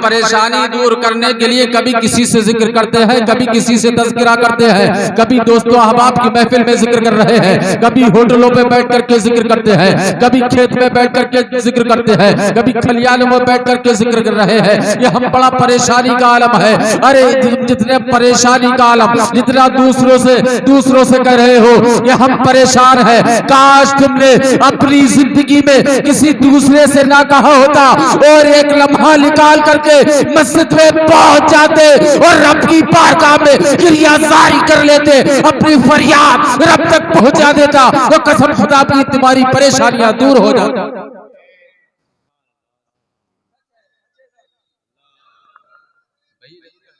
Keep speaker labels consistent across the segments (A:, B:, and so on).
A: परेशानी दूर करने के लिए कभी किसी से जिक्र करते हैं, कभी किसी से तज़किरा करते हैं, कभी दोस्तों अहबाब की महफिल में जिक्र कर रहे हैं, कभी होटलों पे बैठ करके जिक्र करते हैं, कभी खेत में बैठ करके जिक्र करते हैं, कभी खलियानों में बैठ करके जिक्र कर रहे हैं। ये हम बड़ा परेशानी का आलम है। अरे जितने परेशानी का आलम, जितना दूसरों से कह रहे हो, ये हम परेशान है। काश तुमने अपनी जिंदगी में किसी दूसरे से ना कहा होता और एक लम्हा निकाल करके मस्जिद में पहुंच जाते और रब की बारगाह में गिरियाजारी कर लेते, अपनी फरियाद रब तक पहुंचा देता, तो कसम खुदा की तुम्हारी परेशानियां दूर हो जाती।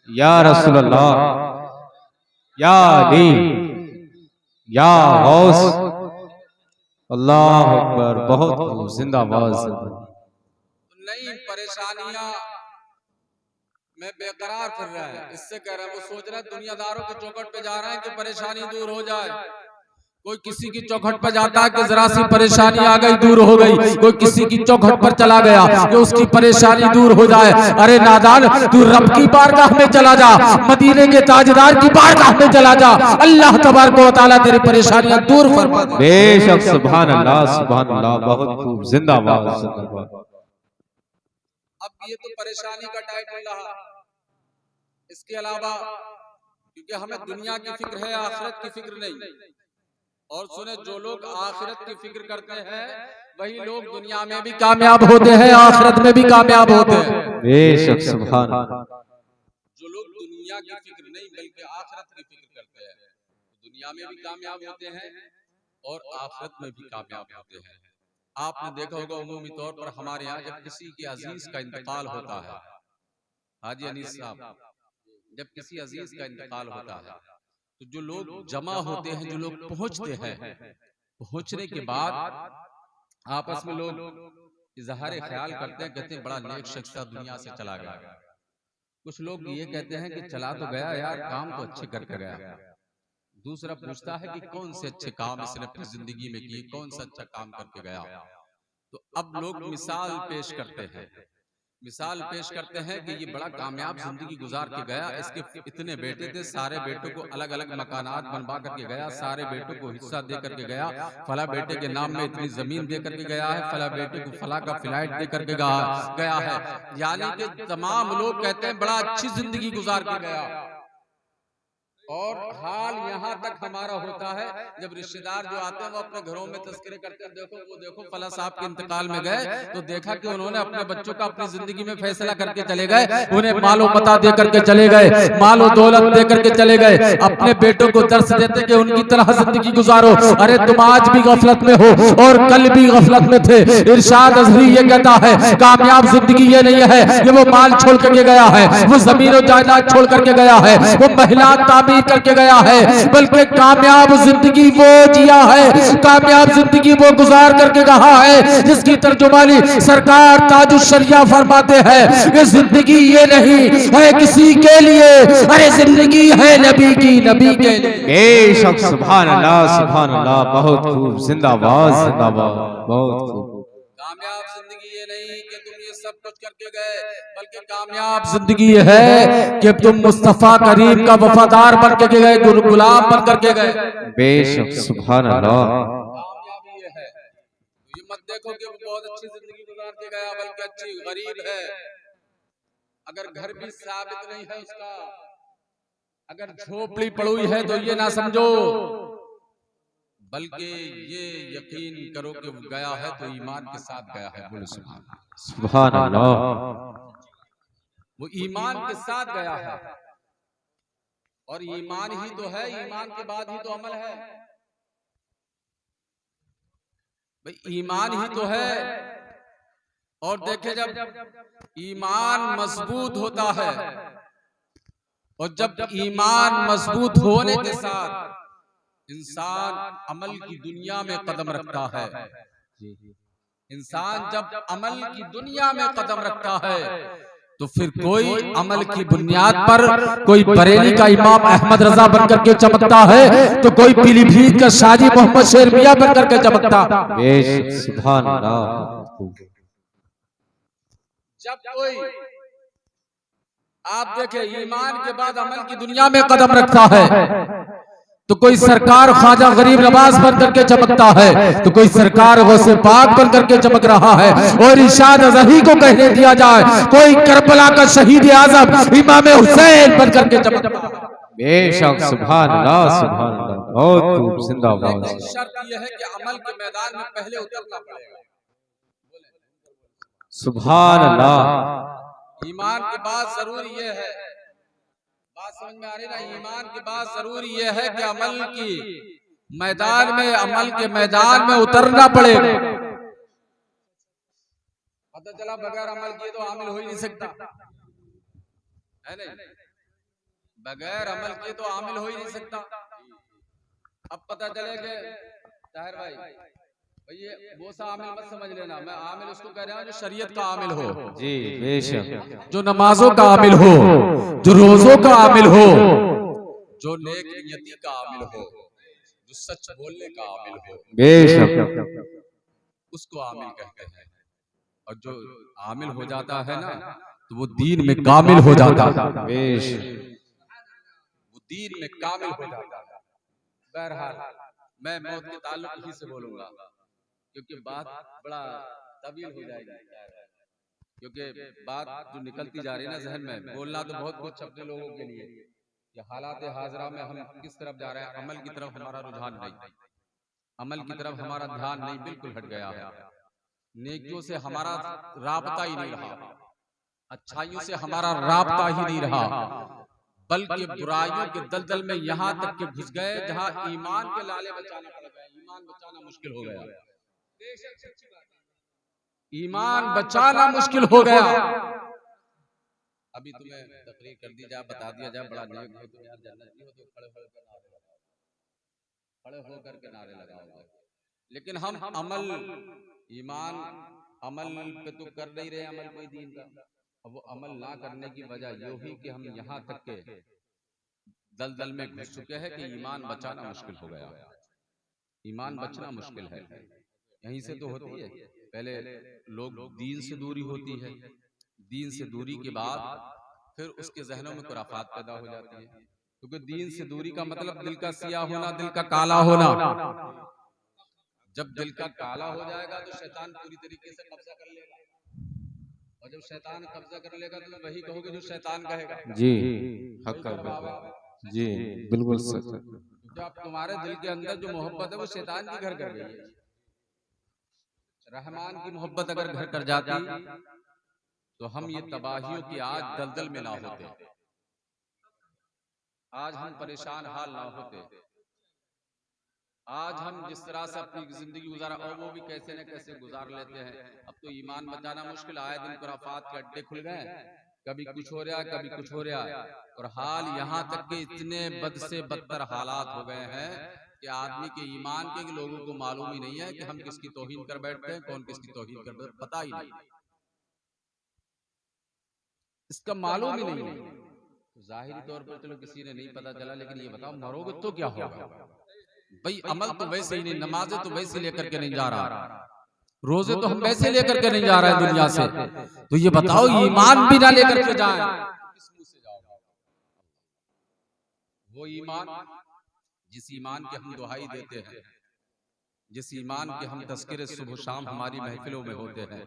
B: या रसूल अल्लाह, या अली, या गौस, अल्लाह अकबर। बहुत जिंदाबाद।
A: नई परेशानियां में बेकरार फिर रहा है, इससे कह रहा है, वो सोच रहा है दुनियादारों के चौखट पे जा रहे हैं कि परेशानी दूर हो जाए। कोई किसी की चौखट पर जाता है कि जरा सी परेशानी आ गई दूर हो गई, कोई किसी की चौखट पर चला गया कि उसकी परेशानी दूर हो जाए। अरे नादान, तू रब की बारगाह में चला जा, मदीने के ताजदार की बारगाह में चला जा, अल्लाह तबारक व तआला तेरी परेशानियां दूर फरमा दे।
B: बेशक, सुभान अल्लाह, सुभान अल्लाह, बहुत खूब, जिंदाबाद, जिंदाबाद।
A: अब ये तो परेशानी का टाइटल रहा, इसके अलावा क्योंकि हमें दुनिया की फिक्र है, आखिरत की फिक्र नहीं। और सुने, जो लोग आखिरत की फिक्र करते हैं वही लोग दुनिया में भी कामयाब होते हैं, आखिरत में भी कामयाब होते हैं।
B: बेशक, सुभान।
A: जो लोग दुनिया की फिक्र नहीं बल्कि आखिरत की फिक्र करते हैं, दुनिया में भी कामयाब होते हैं और आखिरत में भी कामयाब होते हैं। आपने देखा होगा उमूमी तौर पर हमारे यहाँ जब किसी के अजीज का इंतकाल होता है, हाजी अनीस साहब, जब किसी अजीज का इंतकाल होता है तो जो लोग जमा होते हैं, जो लोग पहुंचते हैं, पहुंचने के बाद आपस में लोग इजहार ख्याल करते हैं, कहते हैं बड़ा नेक शख्स था, दुनिया से चला गया। कुछ लोग ये कहते हैं कि चला तो गया यार, काम तो अच्छे करके गया। दूसरा पूछता है कि कौन से अच्छे काम इसने अपनी जिंदगी में किए, कौन सा अच्छा काम करके गया। तो अब लोग मिसाल पेश करते हैं, मिसाल पेश करते हैं कि ये बड़ा कामयाब जिंदगी गुजार के गया, इसके इतने बेटे थे, सारे बेटों को अलग अलग मकानात बनवा करके गया, सारे बेटों को हिस्सा दे करके गया, फला बेटे के नाम में इतनी जमीन दे करके गया है, फला बेटे को फला का फ्लैट दे करके गया है। यानी कि तमाम लोग कहते हैं बड़ा अच्छी जिंदगी गुजार के गया। और हाल यहाँ तक हमारा होता है, जब रिश्तेदार जो आते हैं वो अपने घरों में तस्करे करते हैं, देखो फला साहब के इंतकाल में गए तो देखा कि उन्होंने अपने बच्चों का अपनी जिंदगी में फैसला करके चले गए, उन्हें मालो मता दे करके चले गए, मालो दौलत दे करके चले गए, अपने बेटों को दर्श देते कि उनकी तरह जिंदगी गुजारो। अरे तुम आज भी गफलत में हो और कल भी गफलत में थे। इरशाद अज़हरी ये कहता है कामयाब जिंदगी ये नहीं है कि वो माल छोड़ करके गया है, वो जमीन और जायदाद छोड़ करके गया है, वो महिला करके गया है, बल्कि कामयाब जिंदगी वो जिया है, कामयाब जिंदगी वो गुजार करके कहा है जिसकी तर्जुमानी सरकार ताजुश शरिया फरमाते हैं कि जिंदगी ये नहीं है किसी के लिए, अरे जिंदगी है नबी की, नबी के लिए।
B: बेशक, सुभान अल्लाह, सुभान अल्लाह, बहुत खूब, जिंदाबाद, जिंदाबाद, बहुत खूब।
A: कामयाब जिंदगी ये नहीं कि तुम ये सब कुछ करके गए, बल्कि कामयाब जिंदगी ये है कि तुम मुस्तफा करीम का वफादार बन के गए, गुलाम बन करके गए।
B: बेशक, सुभान अल्लाह।
A: कामयाबी ये है, ये मत देखो कि वो बहुत अच्छी जिंदगी गुजार के गया, बल्कि अच्छी गरीब है, अगर घर भी साबित नहीं है उसका, अगर झोपड़ी पड़ी है तो ये ना समझो, बल्कि ये यकीन करो कि वो गया है तो ईमान के साथ गया है। बोलो
B: सुभान अल्लाह।
A: वो ईमान के साथ गया है, और ईमान ही तो है, ईमान के बाद ही तो अमल है भाई, ईमान ही तो है। और देखे जब ईमान मजबूत होता है और जब ईमान मजबूत होने के साथ इंसान अमल की दुनिया में कदम रखता है, इंसान जब अमल की दुनिया में कदम रखता है तो फिर कोई अमल की बुनियाद पर, कोई बरेली का इमाम अहमद रजा बनकर के चमकता है तो कोई पीलीभीत का शाजी मोहम्मद शेर मियां बनकर के चमकता।
B: सुभान अल्लाह।
A: जब कोई आप देखें, ईमान के बाद अमल की दुनिया में कदम रखता है तो कोई सरकार ख्वाजा गरीब नवाज बन करके चमकता है, तो कोई सरकार गौसे पाक बन करके चमक रहा है। और इरशाद अज़ही को कहने दिया जाए, कोई करबला का शहीद आज़म इमाम हुसैन बन करके चमकता है।
B: बेशक, सुभान अल्लाह, सुभान अल्लाह, बहुत खूब, जिंदाबाद।
A: शर्त यह है कि अमल के मैदान में पहले उतरना पड़ेगा।
B: सुभान अल्लाह।
A: ईमान के बाद जरूरी यह है, बात समझ में आ रही ना, ईमान के बाद जरूरी यह है कि अमल की मैदान में, अमल के मैदान में उतरना पड़ेगा। पता चला बगैर अमल किए तो आमिल हो ही नहीं सकता है, नहीं, बगैर अमल किए तो आमिल हो ही नहीं सकता। अब पता चले कि ताहिर भाई ये वो सा आमिल मत समझ लेना, मैं आमिल उसको कह रहा हूँ जो शरीयत का आमिल हो,
B: जी बेशक,
A: जो नमाजों का आमिल हो, जो रोजों का आमिल हो, जो नेक नियति का आमिल हो, जो सच बोलने का आमिल हो,
B: बेशक,
A: उसको आमिल कहते हैं। और जो आमिल हो जाता है ना तो वो दीन में कामिल हो जाता है,
B: बेशक,
A: वो दीन में कामिल हो जाता है। बहरहाल मैं मौत के ताल्लुक ही से बोलूंगा क्योंकि बात बड़ा तवील हो जाएगी, क्योंकि बात जो निकलती जा रही है ना जहन में, बोलना तो बहुत कुछ अपने लोगों के लिए, कि हालात हाजरा में हम किस तरफ जा रहे हैं, अमल की तरफ हमारा रुझान नहीं, अमल की तरफ हमारा ध्यान नहीं, बिल्कुल हट गया है। नेकियों से हमारा राबता ही नहीं रहा, अच्छाइयों से हमारा राबता ही नहीं रहा, बल्कि बुराइयों के दलदल में यहाँ तक के घुस गए जहाँ ईमान के लाले बचाना पड़ गया, ईमान बचाना मुश्किल हो गया, ईमान बचाना मुश्किल हो गया। अभी तुम्हें तकरीर कर दी जाए, बता दिया जाए बड़ा नेक हो तुम यार, जन्नती हो, तो खड़े होकर के नारे लगाओगे, लेकिन हम अमल, ईमान अमल पे तो कर नहीं रहे अमल कोई दीन का। अब वो अमल ना करने की वजह ये हुई कि हम यहाँ तक के दलदल में घुस चुके हैं कि ईमान बचाना मुश्किल हो गया। ईमान बचना मुश्किल है, यहीं से तो होती है। पहले लोग दीन से दूरी होती है, दीन से दूरी के बाद फिर उसके जहनों में खुराफात पैदा हो जाती है, क्योंकि दीन से दूरी का मतलब दिल का सियाह होना, दिल का काला होना। जब दिल का काला हो जाएगा तो शैतान पूरी तरीके से कब्जा कर लेगा, और जब शैतान कब्जा कर लेगा तो वही कहोगे जो शैतान कहेगा।
B: जी हक जी बिल्कुल सच।
A: जब तुम्हारे दिल के अंदर जो मोहब्बत है वो शैतान की घर कर गई है, रहमान की मोहब्बत अगर घर कर जाती तो हम ये तबाहियों की आज दलदल में ना होते, आज हम परेशान हाल ना होते, आज हम जिस तरह से अपनी जिंदगी गुजारा, और वो भी कैसे न कैसे गुजार लेते हैं। अब तो ईमान बचाना मुश्किल, आए दिन खुराफात के अड्डे खुल गए, कभी कुछ हो रहा है, कभी कुछ हो रहा है, और हाल यहाँ तक के इतने बद से बदतर हालात हो गए हैं कि आदमी के ईमान के लोगों को मालूम ही नहीं है कि हम किसकी तौहीन कर बैठते हैं, कौन किसकी तौहीन कर बैठते, पता ही नहीं, इसका मालूम ही नहीं है। जाहिरी तौर पर चलो किसी ने नहीं पता चला, लेकिन ये बताओ मरोगे तो क्या होगा भाई? अमल तो वैसे ही नहीं, नमाजें तो वैसे लेकर के नहीं जा रहा, रोजे तो हम वैसे लेकर के नहीं जा रहे हैं दुनिया से, तो ये बताओ ईमान भी ना लेकर के जाए किस मुंह से जाओगे? वो ईमान जिस ईमान के हम दुहाई देते हैं, जिस ईमान के हम तज़किरे सुबह शाम हमारी महफिलों में होते हैं,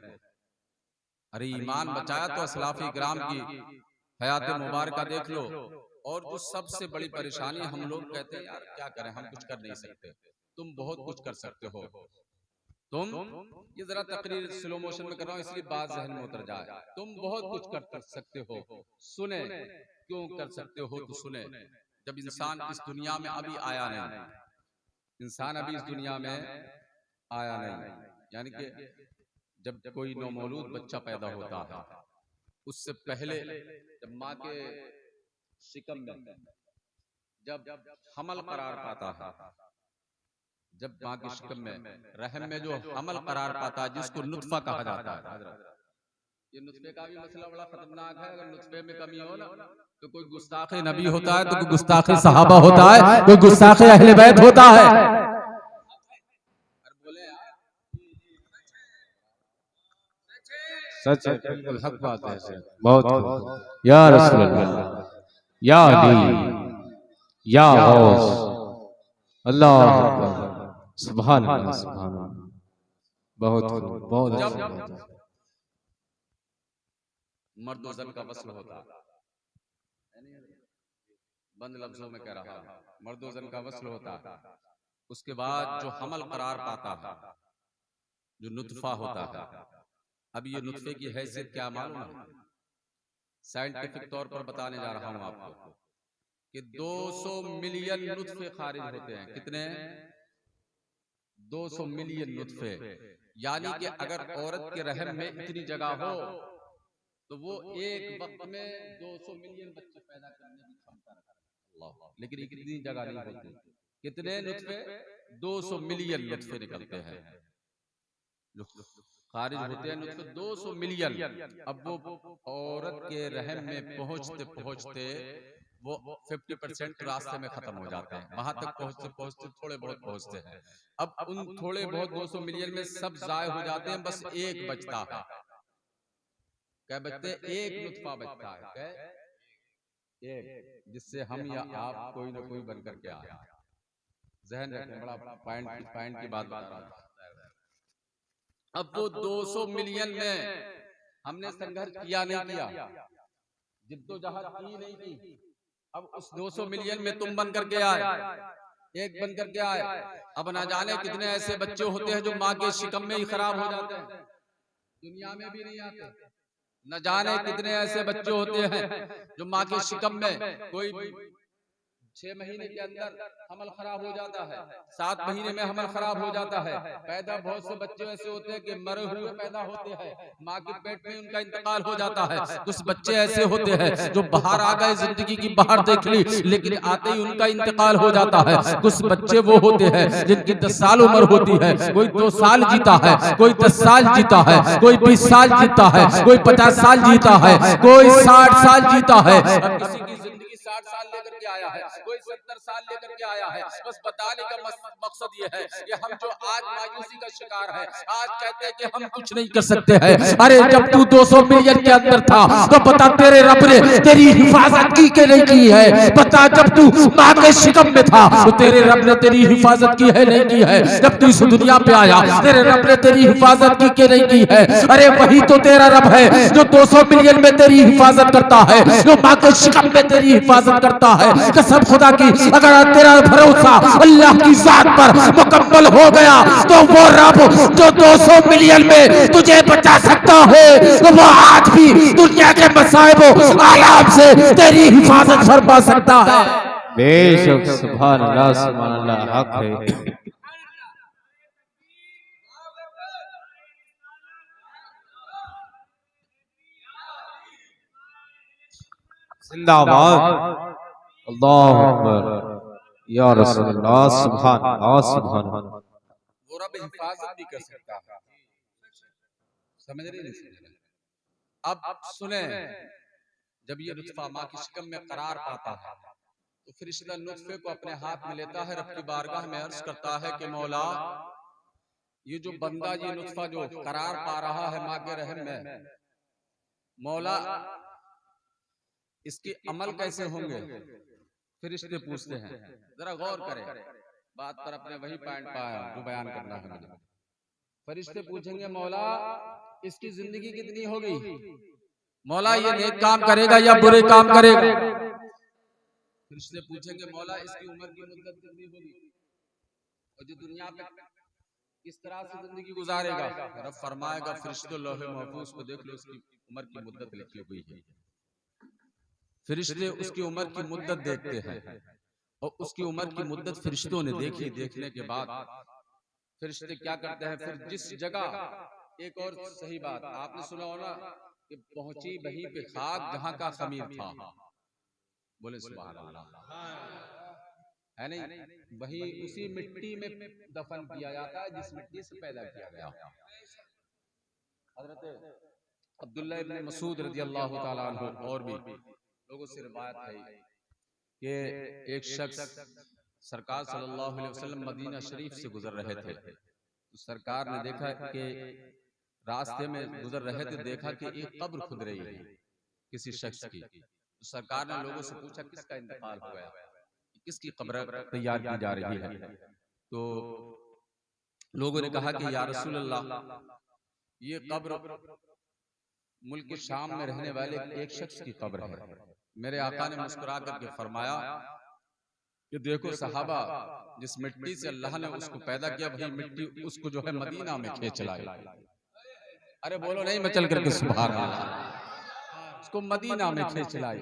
A: अरे ईमान बचाया तो असलाफ इकराम की हयात मुबारका देख लो। और जो सबसे बड़ी परेशानी, हम लोग कहते हैं यार क्या करें, हम कुछ कर नहीं सकते, तुम बहुत कुछ कर सकते हो, तुम, ये जरा तकरीर स्लो मोशन में कर रहा हूं इसलिए बात जहन में उतर जाए, तुम बहुत कुछ कर सकते हो, सुने क्यों कर सकते हो तो सुने। जब इंसान इस दुनिया में अभी आया नहीं, इंसान अभी इस दुनिया में आया नहीं, यानी कि जब कोई नौमौलूद बच्चा पैदा होता है, उससे पहले जब माँ के शिकम में जब हमल करार पाता है, जब माँ के शिकम में रहम में जो हमल करार पाता है, जिसको नुत्फा कहा जाता है, ये नुत्फे का भी मसला बड़ा खतरनाक है। अगर नुत्फे में कमी हो ना तो कोई गुस्ताखे नबी होता है, तो कोई गुस्ताखे सहाबा होता है, कोई गुस्ताखे अहले बैत होता है।
B: सच है, बिल्कुल हक बात है, बहुत या रसूल अल्लाह, या अली, या गौस, अल्लाह अकबर, सुभान अल्लाह, सुभान अल्लाह। बहुत खूब, बहुत
A: जब
B: अच्छा।
A: मर्द और जन का वस्ल होता है, बंद लफ्जों में कह रहा हूं, मर्द और जन का वस्ल होता है, उसके बाद जो हमल करार पाता है, जो नुतफा होता है। अब ये नुतफे की हैसियत क्या मालूम है? साइंटिफिक तौर पर बताने जा रहा हूं आपको कि 200 मिलियन नुतफे खारिज होते हैं। कितने? 200 मिलियन नुतफे। यानी कि अगर औरत के रहम में इतनी जगह हो तो वो एक वक्त में 200 मिलियन बच्चे पैदा करने की क्षमता रखती है। लेकिन इतनी जगह नहीं होती। कितने नुतफे? 200 मिलियन नुतफे निकलते हैं जो खारिज होते हैं, नुतफे 200 मिलियन। अब वो औरत के रहम में पहुंचते पहुंचते वो 50% रास्ते में खत्म हो जाते हैं। वहां तक पहुंचते पहुंचते थोड़े बहुत पहुंचते हैं। अब उन थोड़े बहुत 200 मिलियन में सब जाय हो जाते हैं, बस एक बचता है। क्या बचते? एक नुतफा बचता है। क्या? एक, जिससे हम या आप कोई ना कोई बन करके आए। जहन रखें, बड़ा पॉइंट की बात बता रहा हूं। अब वो 200 मिलियन में हमने संघर्ष किया नहीं किया, जिद्दोजहद की नहीं की। अब उस 200 मिलियन में तुम बन करके आए, एक बन करके आए। अब ना जाने कितने ऐसे बच्चे होते हैं जो माँ के शिकम में ही खराब हो जाते हैं, दुनिया में भी नहीं आते। न जाने कितने ऐसे बच्चे होते हैं जो माँ के शिकम में कोई 6 महीने के अंदर हमल खराब हो जाता है, 7 महीने में हमल खराब हो जाता है। पैदा बहुत से बच्चे ऐसे होते हैं कि मरे हुए पैदा होते हैं, माँ के पेट में उनका इंतकाल हो जाता है। कुछ बच्चे ऐसे होते हैं जो बाहर आ गए, जिंदगी की बाहर देख ली, लेकिन आते ही उनका इंतकाल हो जाता है। कुछ बच्चे वो होते हैं जिनकी 10 साल उम्र होती है, कोई 2 साल जीता है, कोई 10 साल जीता है, कोई 20 साल जीता है, कोई 50 साल जीता है, कोई 60 साल जीता है। किसी की जिंदगी 60 साल लेकर के आया है, कोई 70 साल लेकर के आया है। बस बताने का मकसद ये है कि हम जो आज मायूसी का शिकार है, आज कहते हैं कि हम कुछ नहीं कर सकते हैं। अरे जब तू 200 मिलियन के अंदर था तो बता तेरे रब ने तेरी हिफाजत की के नहीं की है? बता जब तू माँ के शिकम में था तो तेरे रब ने तेरी हिफाजत की है नहीं की है? जब तू इस दुनिया पे आया तेरे रब ने तेरी हिफाजत की के नहीं की है? अरे वही तो तेरा रब है जो 200 मिलियन में तेरी हिफाजत करता है, जो माँ के शिकम में तेरी हिफाजत करता है। कसम खुदा की, अगर तेरा भरोसा अल्लाह की जात पर मुकम्मल हो गया तो वो रब जो 200 मिलियन में तुझे बचा सकता है तो वो आज भी दुनिया के मसाइब आलाम से तेरी हिफाजत फरमा सकता है।
C: बेशक, सुभान अल्लाह, हक है।
B: जिंदाबाद, अल्लाह अकबर, या रसूल अल्लाह, सुभान अल्लाह, सुभान अल्लाह।
A: वो रब हिफाजत भी कर सकता है। समझ रहे नहीं? अब सुने, जब ये नुतफा माँ की शिकम में करार पाता है तो फरिश्ता नुतफे को अपने हाथ में लेता है, रब की बारगाह में अर्ज करता है कि मौला, ये जो बंदा, ये नुतफा जो करार पा रहा है माँ के रहम में, मौला इसके अमल कैसे होंगे? फरिश्ते पूछते हैं। जरा गौर करें बात पर, अपने वही पॉइंट पाया जो बयान करना है मुझे। फरिश्ते पूछेंगे मौला इसकी जिंदगी कितनी होगी? मौला ये नेक काम करेगा या बुरे काम करेगा? फरिश्ते पूछेंगे मौला इसकी उम्र की मुद्दत कितनी होगी और जो दुनिया पे किस तरह से जिंदगी गुजारेगा? रब फरमाएगा फरिश्ते लौहे महफूज को देख लो, उसकी उम्र की मुद्दत लिखी हुई है। फरिश्ते उसकी उम्र की मुद्दत देखते हैं और उसकी उम्र की मुद्दत फरिश्तों ने देखी। देखने के बाद फरिश्ते क्या करते हैं? फिर जिस जगह, एक और सही बात आपने सुना हो ना कि पहुंची वहीं पे खाक जहां का खमीर था। बोले सुभान अल्लाह, है नहीं? वही उसी मिट्टी में दफन किया जाता है जिस मिट्टी से पैदा किया गया। हजरत अब्दुल्लाह इब्न मसूद रज़ी अल्लाह ताला अन्हु और भी लोगों से रिवायत है कि एक शख्स सरकार सल्लल्लाहु अलैहि वसल्लम मदीना शरीफ से गुजर रहे थे तो सरकार ने देखा कि रास्ते में गुजर रहे थे, देखा कि एक कब्र खुद रही है। किसी शख्स की, तो सरकार ने लोगों से पूछा किसका इंतकाल हो गया, किसकी कब्र तैयार की जा रही है। तो लोगों ने कहा कि या रसूल अल्लाह, ये कब्र मुल्क शाम में रहने वाले एक शख्स की कब्र है। मेरे आका ने मुस्कुरा करके फरमाया कि देखो सहाबा, जिस मिट्टी से अल्लाह ने उसको पैदा किया वही मिट्टी उसको जो है मदीना में खींच लाई। अरे बोलो नहीं मैं चल करके सुभान अल्लाह, उसको मदीना में खींच लाई।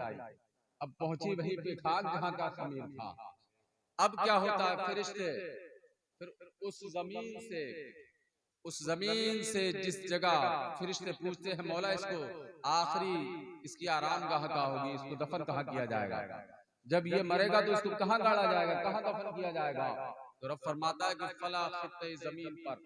A: अब पहुंची वही पे खाक जहां का खमीर था। अब क्या होता है, फरिश्ते फिर उस जमीन से जिस जगह फरिश्ते पूछते हैं मौला इसको आखिरी इसकी आरामगाह कहाँ होगी, इसको दफन कहाँ किया जाएगा, जब ये मरेगा तो इसको कहाँ गाड़ा जाएगा, कहाँ दफन किया जाएगा। तो रब फरमाता है कि फला खित्ते जमीन पर,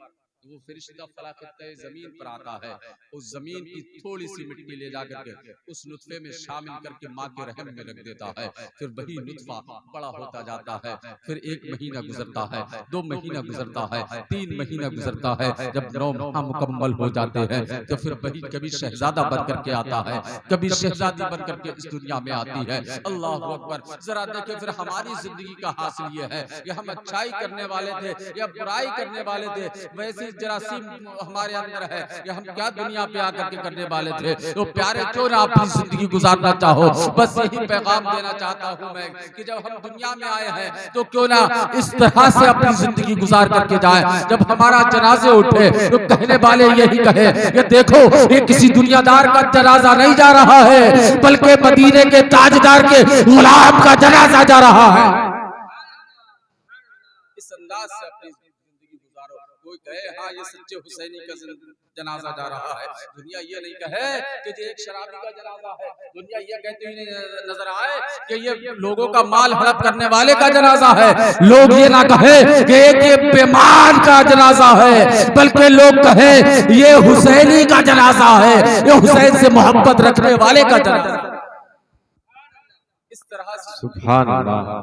A: तो वो फरिश्ता फला खित्ते जमीन पर आता है, उस जमीन की थोड़ी सी मिट्टी ले जाकर के उस नुत्फे में शामिल करके माँ के रहम में रख देता है। फिर वही नुत्फा बड़ा होता जाता है, फिर 1 महीना गुजरता है, 2 महीना गुजरता है, 3 महीना गुजरता है। जब 9 माह मुकम्मल हो जाते हैं तो फिर वही कभी शहजादा बन करके आता है, कभी शहजादी बन करके इस दुनिया में आती है। अल्लाह अकबर। जरा देखें फिर हमारी जिंदगी का हासिल ये है कि हम अच्छाई करने वाले थे या बुराई करने वाले थे, वैसे जरासीम हमारे अंदर है कि हम क्या दुनिया पे आकर के करने वाले थे। तो प्यारे क्यों ना अपनी जिंदगी गुजारना चाहो, बस यही पैगाम देना चाहता हूँ मैं कि जब हम दुनिया में आए हैं तो क्यों ना इस तरह से अपनी जिंदगी गुजार करके जाए, जब हमारा जनाजे उठे तो कहने वाले यही कहे कि देखो ये किसी दुनियादार का जनाजा नहीं जा रहा है, बल्कि मदीने के ताजदार के गुलाम का जनाजा जा रहा है। इस अंदाज से अपनी जिंदगी गुजारो। कोई कहे हाँ ये सच्चे हुसैनी का जनाजा जा रहा है, दुनिया ये नहीं कहे कि ये एक शराबी का जनाजा है, दुनिया ये कहती हुई नजर आए कि ये लोगों का माल हड़प करने वाले का जनाजा है। लोग ये ना कहे कि एक ये बेईमान का जनाजा है, बल्कि लोग कहे ये हुसैनी का जनाजा है, ये हुसैन से मोहब्बत रखने वाले का जनाजा। इस तरह से
C: सुभान अल्लाह।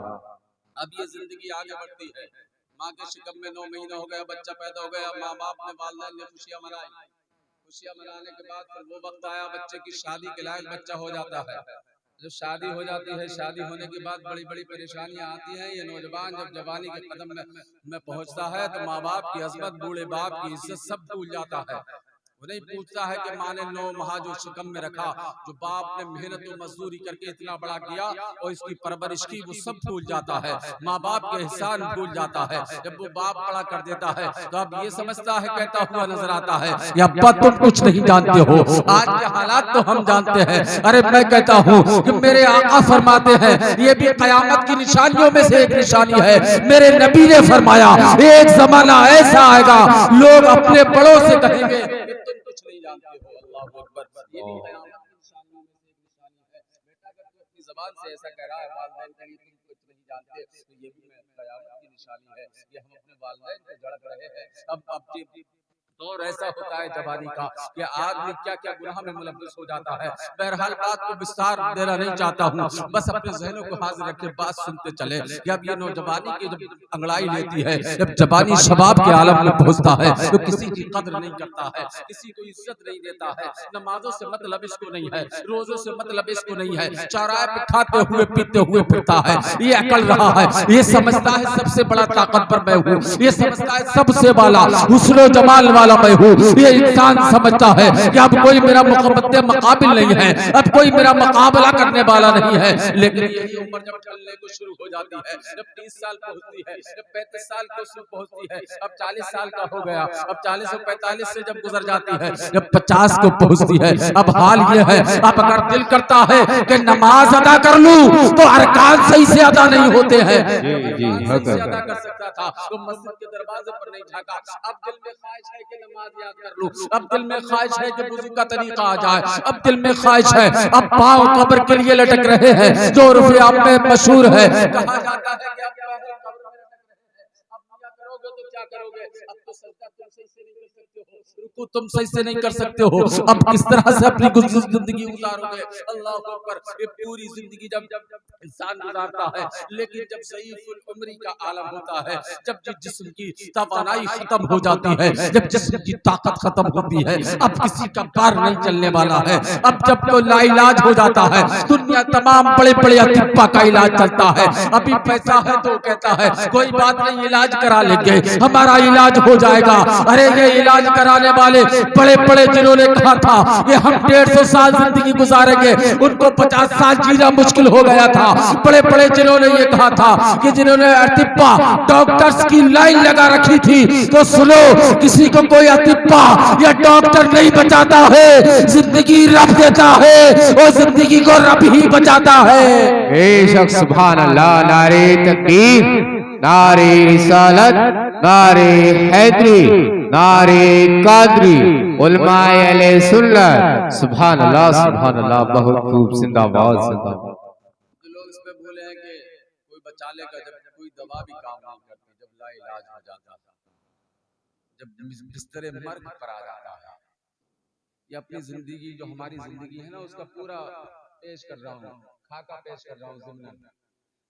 A: अब ये जिंदगी आगे बढ़ती है। माँ के शिकम में 9 महीना हो गया, बच्चा पैदा हो गया, माँ बाप ने वालिदैन ने खुशियां मनाई। खुशियां मनाने के बाद फिर वो वक्त आया बच्चे की शादी के लायक बच्चा हो जाता है। जब शादी हो जाती है, शादी होने के बाद बड़ी बड़ी परेशानियां आती हैं। ये नौजवान जब जवानी के कदम में पहुंचता है तो माँ बाप की अजमत, बूढ़े बाप की इज्जत सब भूल जाता है। वो नहीं पूछता है कि माँ ने 9 माह जो शिकम में रखा, जो बाप ने मेहनत और मजदूरी करके इतना बड़ा किया और इसकी परवरिश की, वो सब भूल जाता है। माँ बाप के एहसान भूल जाता है। जब वो बाप बड़ा कर देता है तो अब ये समझता है, कहता हुआ नजर आता है या अब्बा तुम कुछ नहीं जानते हो, आज के हालात तो हम जानते हैं। अरे मैं कहता हूँ कि मेरे आका फरमाते हैं ये भी कयामत की निशानियों में से एक निशानी है। मेरे नबी ने फरमाया एक जमाना ऐसा आएगा लोग अपने बड़ों से कहेंगे तुम कुछ नहीं जानते हो। अल्लाह अकबर। ये भी कयामत की निशानियों में से एक निशानी है। बेटा अगर तू अपनी जुबान से ऐसा कह रहा है वालिदैन के लिए तुम कुछ नहीं जानते, तो ये भी कयामत की निशानी है कि हम अपने वालिदैन को झड़क रहे हैं। अब दौर ऐसा होता है जवानी का कि आदमी क्या क्या गुनाह में मुलव्वस हो जाता है। बहरहाल बात को विस्तार देना नहीं चाहता हूँ, बस अपने जहनों को हाजिर रखे बात सुनते चले कि अब ये नौजवानी की जब अंगड़ाई लेती है, जब जवानी शबाब के आलम में पहुंचता है तो किसी की कद्र नहीं करता है, किसी को इज्जत नहीं देता है। नमाजों से मतलब इसको नहीं है, रोजों से मतलब इसको नहीं है, चौराहे पे खाते हुए पीते हुए फिरता है। ये अकल रहा है, ये समझता है सबसे बड़ा ताकतवर मैं हूँ, ये समझता है सबसे वाला हुस्न जमाल मैं हूँ। ये इंसान समझता है कि अब कोई मेरा मुकाबिल नहीं है, अब कोई मेरा मुकाबला करने वाला नहीं है। लेकिन यही उम्र जब चलने को शुरू हो जाती है, जब 30 साल पहुंचती है, जब 35 साल को पहुंचती है, अब 40 साल का हो गया, अब 40 और 45 से जब गुजर जाती है, जब 50 को पहुंचती है, अब हाल ये है अब अगर दिल करता है कि नमाज अदा कर लूं तो अरकान सही से अदा नहीं होते हैं। अदा कर सकता था तो मस्जिद के दरवाजे पर नहीं झांका। अब दिल में ख्वाहिश है कि नमाज याद कर लूं, अब दिल में ख्वाहिश है कि वुजू का तरीका आ जाए, अब दिल में ख्वाहिश है अब पांव कब्र के लिए लटक रहे हैं जो रुफ़े आप में मशहूर है। कहा जाता है कि अब कब्र में लटक रहे हैं, अब क्या करोगे तो क्या करोगे, अब तो सजदा तुम सही से नहीं कर सकते हो, रुकू तुम सही से नहीं कर सकते हो, अब किस तरह से अपनी जिंदगी गुजारोगे। अल्लाह अकबर। ये पूरी जिंदगी जब इंसान गुजारता है, लेकिन जब सईफुल उम्री का आलम होता है, जब जिस्म की तवानाई खत्म हो जाती है, जब जिस्म की ताकत खत्म होती है, अब किसी का पार नहीं चलने वाला है, अब जब तो लाइलाज हो जाता है, दुनिया तमाम बड़े बड़े अतिप्पा का इलाज चलता है, अभी पैसा है तो कहता है कोई बात नहीं इलाज करा लेंगे, हमारा इलाज हो जाएगा। अरे ये इलाज कराने वाले बड़े बड़े जिन्होंने कहा था ये हम 150 साल जिंदगी गुजारेंगे, उनको 50 साल जीना मुश्किल हो गया था। बड़े बड़े जिन्होंने ये कहा था कि जिन्होंने अतिप्पा डॉक्टर्स की लाइन लगा रखी थी, तो सुनो, किसी को कोई अतिप्पा या डॉक्टर नहीं बचाता है, जिंदगी रब देता है और जिंदगी को रब ही बचाता है।
C: बेशक सुभान अल्लाह। नारे तकबीर, नारे रिसालत, नारे हैदरी, नारे कादरी, उलमाए अहले सुन्नत। सुभान अल्लाह, सुभान अल्लाह। बहुत खूब, जिंदाबाद जिंदाबाद।
A: जो लोग इस पे भूले हैं कि कोई बचा लेगा, जब कोई दवा भी काम नहीं करती, जब लाइलाज हो जाता है, जब बिस्तरे मर्ग पर आ जाता है, या अपनी जिंदगी जो हमारी जिंदगी है ना उसका पूरा पेश कर रहा हूँ, खाका पेश कर रहा हूँ,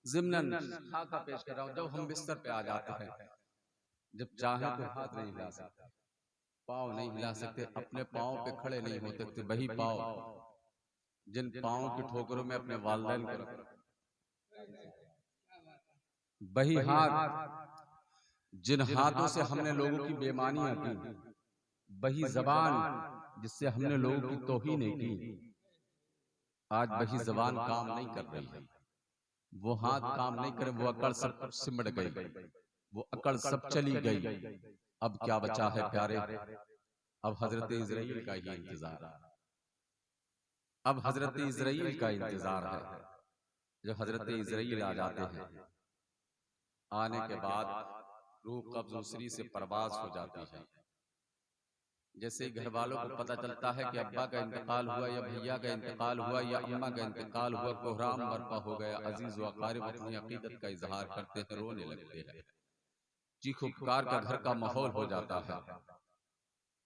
A: ज़िम्नन खाका पेश कर रहा हूँ। जब हम बिस्तर पे आ जाते हैं, जब चाहे तो हाथ नहीं हिला सकते, पाँव नहीं हिला सकते, अपने पाँव पे खड़े नहीं हो सकते, वही पाँव जिन पाँव की ठोकरों में अपने वालिदैन को रखा, वही हाथ जिन हाथों से हमने लोगों की बेईमानियां की, वही जबान जिससे हमने लोगों की तौहीन की, आज वही जबान काम नहीं कर रही है, वो हाथ काम नहीं करे, वो अकड़ सब सिमट गई, वो अकड़ सब चली गई। अब क्या बचा है प्यारे? अब हजरत इजराइल का ही इंतजार है, अब हजरत इजराइल का इंतजार है। जब हजरत इजराइल आ जाते हैं, आने के बाद रूह कब्ज़ दूसरी से परवाज हो जाती है। जैसे ही घर वालों को पता चलता है कि अब्बा का इंतकाल हुआ या भैया का इंतकाल हुआ या अम्मा का इंतकाल हुआ, कोहराम बर्पा हो गया। अजीज व अकारिब अपनी अकीदत का इजहार करते हैं, रोने लगते हैं, चीखो पुकार का घर का माहौल हो जाता है।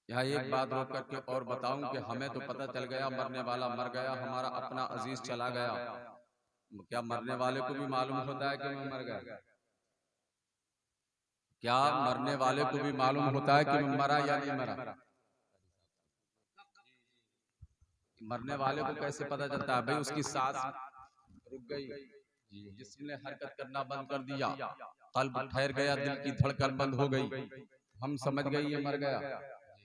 A: यहाँ एक बात रोक करके और बताऊं कि हमें तो पता चल गया मरने वाला मर गया, हमारा अपना अजीज चला गया, क्या मरने वाले को भी मालूम होता है कि मैं मर गया? क्या मरने वाले को भी मालूम होता है कि मैं मरा या नहीं मरा? मरने वाले को कैसे पता चलता है? भाई उसकी सांस रुक गई, जिसने हरकत करना बंद कर दिया, कल्ब ठहर गया, दिल की धड़कन बंद हो गई, हम समझ गए ये मर गया।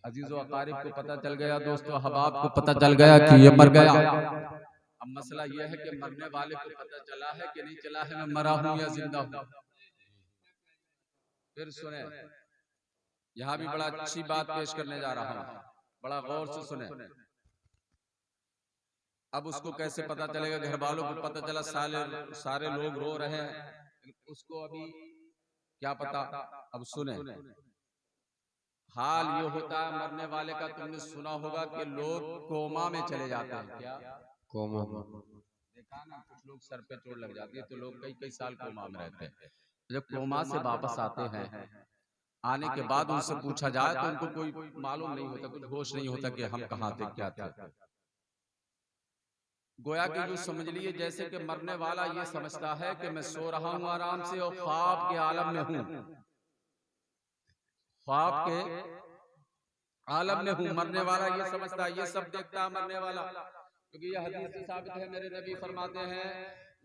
A: अजीजों अकारिब को पता चल गया, दोस्तों अहबाब को पता चल गया कि ये मर गया। अब मसला यह है कि मरने वाले को पता चला है कि नहीं चला है, मैं मरा हूं या जिंदा हूं। फिर सुने, यहां भी बड़ा अच्छी बात पेश करने जा रहा हूं, बड़ा गौर से सुने। अब उसको कैसे पता चलेगा? घर वालों को पता चला, सारे लोग रो रहे हैं, उसको अभी क्या पता। अब सुने, हाल ये होता है मरने वाले का, तुमने सुना होगा कि लोग कोमा में चले जाते हैं। क्या
C: कोमा?
A: देखा ना, कुछ लोग सर पे चोट लग जाती है तो लोग कई कई साल कोमा में रहते हैं। जब कोमा से वापस आते हैं, आने के बाद उनसे पूछा जाए तो उनको कोई मालूम नहीं होता, कुछ होश नहीं होता कि हम कहाँ थे, क्या थे। गोया कि यूं समझ लिए जैसे कि मरने वाला ये समझता है कि मैं सो रहा हूं आराम से और ख्वाब के आलम में हूं, ख्वाब के आलम में हूं। मरने वाला ये समझता है, ये सब देखता है मरने वाला, क्योंकि ये हदीस से साबित है। मेरे नबी फरमाते हैं,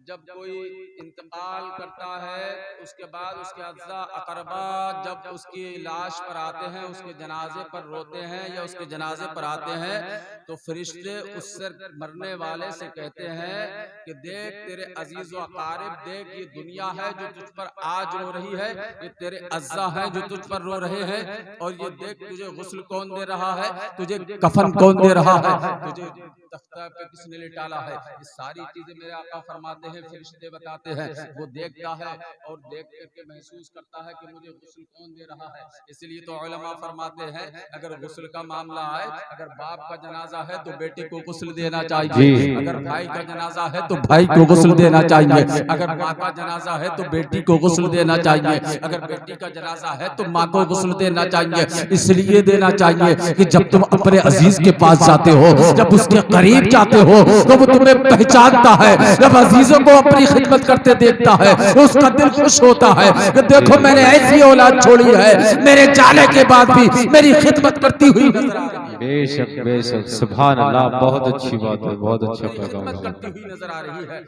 A: जब कोई इंतकाल करता है उसके बाद उसके अज़्ज़ा अक़रबा जब उसकी लाश पर आते हैं, उसके जनाजे पर रोते हैं या उसके जनाजे पर आते हैं, तो फरिश्ते उससे मरने वाले से कहते हैं कि देख तेरे अजीज़ व अक़ारिब, देख ये दुनिया है जो तुझ पर आज रो रही है, ये तेरे अज़्ज़ा हैं जो तुझ पर रो रहे हैं, और ये देख तुझे गुस्ल कौन दे रहा है, तुझे कफन कौन दे रहा है, तुझे तख्ता पे किसने लिटाला है। ये सारी चीजें मेरे आका फरमाते हैं, फरिश्ते बताते हैं, वो देखता है और देख करके महसूस करता है कि मुझे गुस्ल कौन दे रहा है। इसलिए तो उलमा फरमाते हैं अगर गुस्ल का मामला आए, अगर बाप का जनाजा है तो बेटी को गुस्ल देना चाहिए, अगर भाई का जनाजा है तो भाई को गुस्ल देना चाहिए, अगर माँ का जनाजा है तो बेटी को गुस्ल देना चाहिए, अगर बेटी का जनाजा है तो माँ को गुस्ल देना चाहिए। इसलिए देना चाहिए कि जब तुम अपने अजीज के पास जाते हो, जब उसके करीब जाते हो तो वो तुम्हें पहचानता है। जब अजीजों को अपनी खिदमत करते देखता है उसका दिल खुश होता है कि देखो मैंने ऐसी औलाद छोड़ी है, मेरे जाने के बाद भी मेरी खिदमत करती हुई नजर आ रही है।
B: बेशक बेशक, सुभान अल्लाह, बहुत अच्छी बात है, बहुत अच्छा पैगाम
A: खिदमत
B: है।
A: करती हुई नजर आ रही है।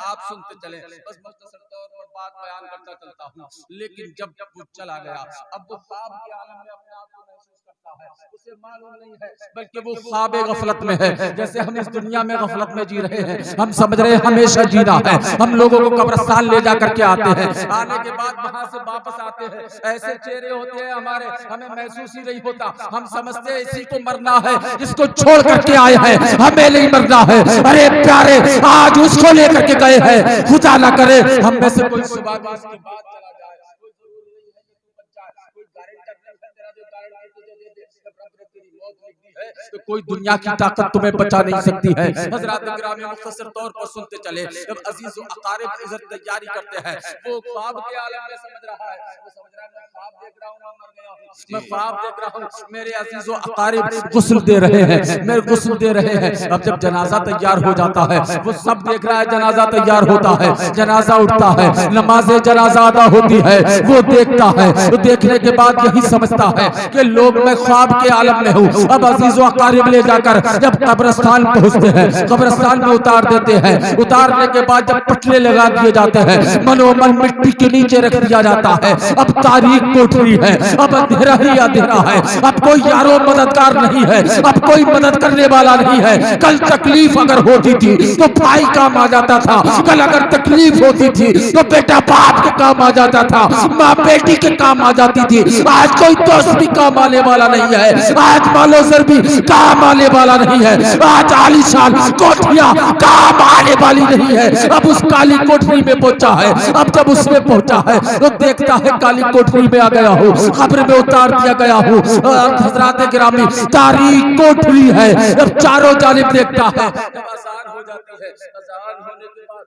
A: आप सुनते चले, बस मुख्तसर तौर पर बात बयान करता चलता हूँ, लेकिन जब वो चला गया, अब वो ख्वाब के आलम में अपने आप को महसूस करता है, उसे मालूम नहीं है, बल्कि वो ख्वाब गफलत में है। जैसे हम इस दुनिया में गफलत में जी रहे हैं, हम समझ रहे हैं हमेशा जीना है, हम लोगों को कब्रिस्तान ले जा करके आते हैं, आने के बाद वहां से वापस आते हैं, ऐसे चेहरे होते हैं हमारे, हमें महसूस ही नहीं होता, हम समझते हैं इसी को मरना है, जिसको छोड़ करके आए हैं, हमें नहीं मरना है। अरे प्यारे, आज उसको लेकर के गए हैं, खुदा ना करे हम में से कोई सुबह भी उसकी बात चला जाए, कोई जरूरी नहीं है कि तू बच जाए, कोई गारंटर नहीं है तेरा जो गारंटी तुझे दे दे, जब रब ने तेरी मौत लिख दी है तो कोई दुनिया की ताकत तुम्हें बचा नहीं सकती है। हजरात गिरामी, मुख्तसर तौर पर सुनते चले, जब अजीज व अकारिब इधर तैयारी करते हैं, वो ख्वाब के आलम में समझ रहा है, वो समझ रहा है मैं ख्वाब देख रहा हूं, मैं मर गया हूं, मैं ख्वाब देख रहा हूं, मेरे अजीज व अकारिब गुस्ल दे रहे हैं, मेरे गुस्ल दे रहे हैं। अब जब जनाजा तैयार हो जाता है, वो सब देख रहा है, जनाजा तैयार होता है, जनाजा उठता है, नमाज जनाजा अदा होती है, वो देखता है, वो देखने के बाद यही समझता है कि लोग मैं ख्वाब के आलम में हूँ। अब अजीजों अकारिब ले जाकर जब कब्रिस्तान पहुंचते हैं, कब्रिस्तान में उतार देते हैं, उतारने के बाद जब पटले लगा दिए जाते हैं, मनोमन मिट्टी के नीचे रख दिया जाता है। अब तारीख कोठरी है, अब अंधेरा ही अंधेरा है, अब कोई यारो मददगार नहीं है, अब कोई मदद करने वाला नहीं है। कल तकलीफ अगर होती थी तो भाई काम आ जाता था, कल अगर तकलीफ होती थी तो बेटा बाप के काम आ जाता था, माँ बेटी के काम आ जाती थी। आज कोई दोस्त भी काम आने वाला नहीं है, आज मालोसर भी काम आने वाला नहीं है, आज आलीशान कोठरियां काम आने वाली नहीं है। अब उस काली कोठरी में पहुंचा है, अब जब उसमें पहुंचा है तो देखता है काली कोठरी में आ गया हूँ, कब्र में उतार दिया गया हूँ। हज़रात गिरामी, तारीख कोठरी है, अब चारों जानिब देखता है, जब अज़ान हो जाती है, अज़ान होने के बाद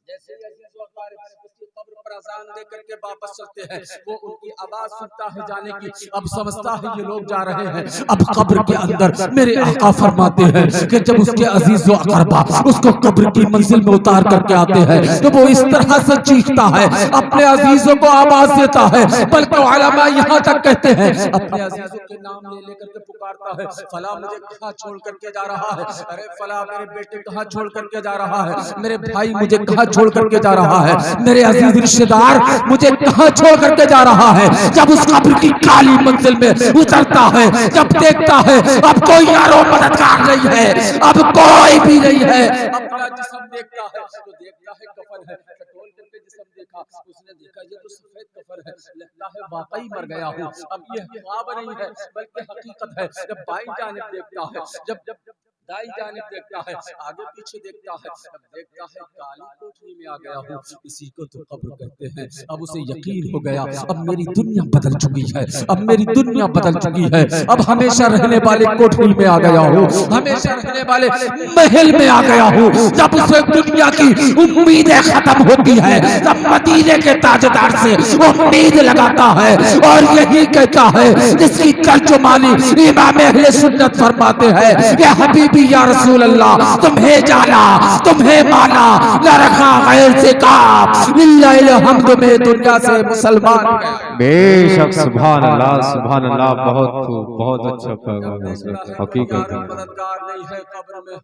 A: जैसे उसकी कब्र पर अज़ान दे करके वापस चलते हैं, वो उनकी आवाज सुनता है जाने की, अब समझता है ये लोग जा रहे हैं। अब कब्र के अंदर मेरे आका फरमाते हैं कि जब उसके अजीज व अक़रबा उसको कब्र की मंजिल में उतार करके आते हैं तो वो इस तरह से चीखता है, अपने अजीजों को आवाज देता है, बल्कि उलमा यहाँ तक कहते हैं अपने अजीजों के नाम ले लेकर के पुकारता है, फला मुझे कहाँ छोड़ करके जा रहा है, अरे फला मेरे बेटे कहाँ छोड़ करके जा रहा है, मेरे भाई मुझे कहाँ छोड़ करके जा रहा है, मेरे अजीज रिश्तेदार मुझे कहाँ छोड़ करके जा रहा है। जब उस कब्र की काली मंजिल में उतरता है, जब देखता है अब कोई यारो मददगार नहीं है, अब कोई भी नहीं है, अपना जिस्म देखता है तो देखता है कफन है, टटोल करके जिस्म देखा, उसने देखा ये तो सफेद कफन है, लगता है वाकई मर गया हूँ। अब ये ख्वाब नहीं है बल्कि हकीकत है। जब बाईं जानिब देखता है, जब दाई जानिब देखता है, आगे पीछे देखता है, अब देखता है काली कोठरी में आ गया हूँ, इसी को तो कब्र कहते हैं। अब उसे यकीन हो गया अब मेरी दुनिया बदल चुकी है, अब मेरी दुनिया बदल चुकी है, अब हमेशा रहने वाले कोठरी में आ गया हूँ, हमेशा रहने वाले महल में आ गया हूँ। जब उसे दुनिया की उम्मीदें खत्म होती है तब मदीने के ताजदार से उम्मीद लगाता है और यही कहता है जिसकी तर्जुमानी इमाम अहले सुन्नत फरमाते हैं, या हबीबी या रसूल अल्लाह, तुम्हें जाना तुम्हें माना न रखा गैर से काम, लिल्लाहिल हम्द में दुनिया से मुसलमान।
B: बेशक, सुभान अल्लाह, बहुत खूब, बहुत अच्छा पैगाम है, हकीकत है।
A: मददगार नहीं है कब्र में,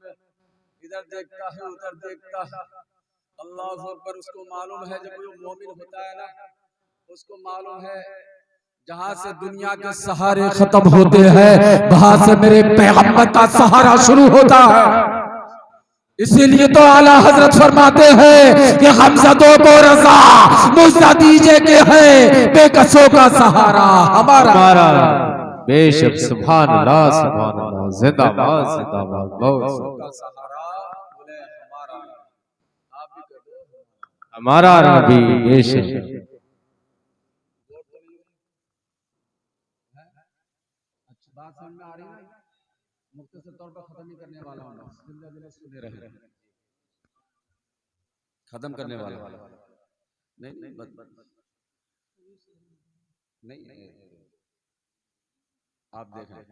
A: इधर देखता है उधर देखता है, अल्लाह अकबर। उसको मालूम है जब वो मोमिन होता है ना, उसको मालूम है जहाँ से दुनिया के सहारे खत्म होते हैं वहां से मेरे पैगंबर का सहारा शुरू होता है। इसीलिए तो आला हजरत फरमाते हैं कि हमज़दों को रज़ा मुझसे दीजिए के है बेकसों का सहारा हमारा।
B: बेशक, सुभान अल्लाह, जिंदाबाद जिंदाबाद, बहुत
A: सहारा बोले हमारा। आप भी कर दो।
B: हमारा नबी बेशक
A: अच्छी बात समझ में आ रही है। मुख्तसर तौर पर खत्म ही करने वाला हूँ, सुने रहे, खत्म करने वाला। नहीं नहीं नहीं, आप देखें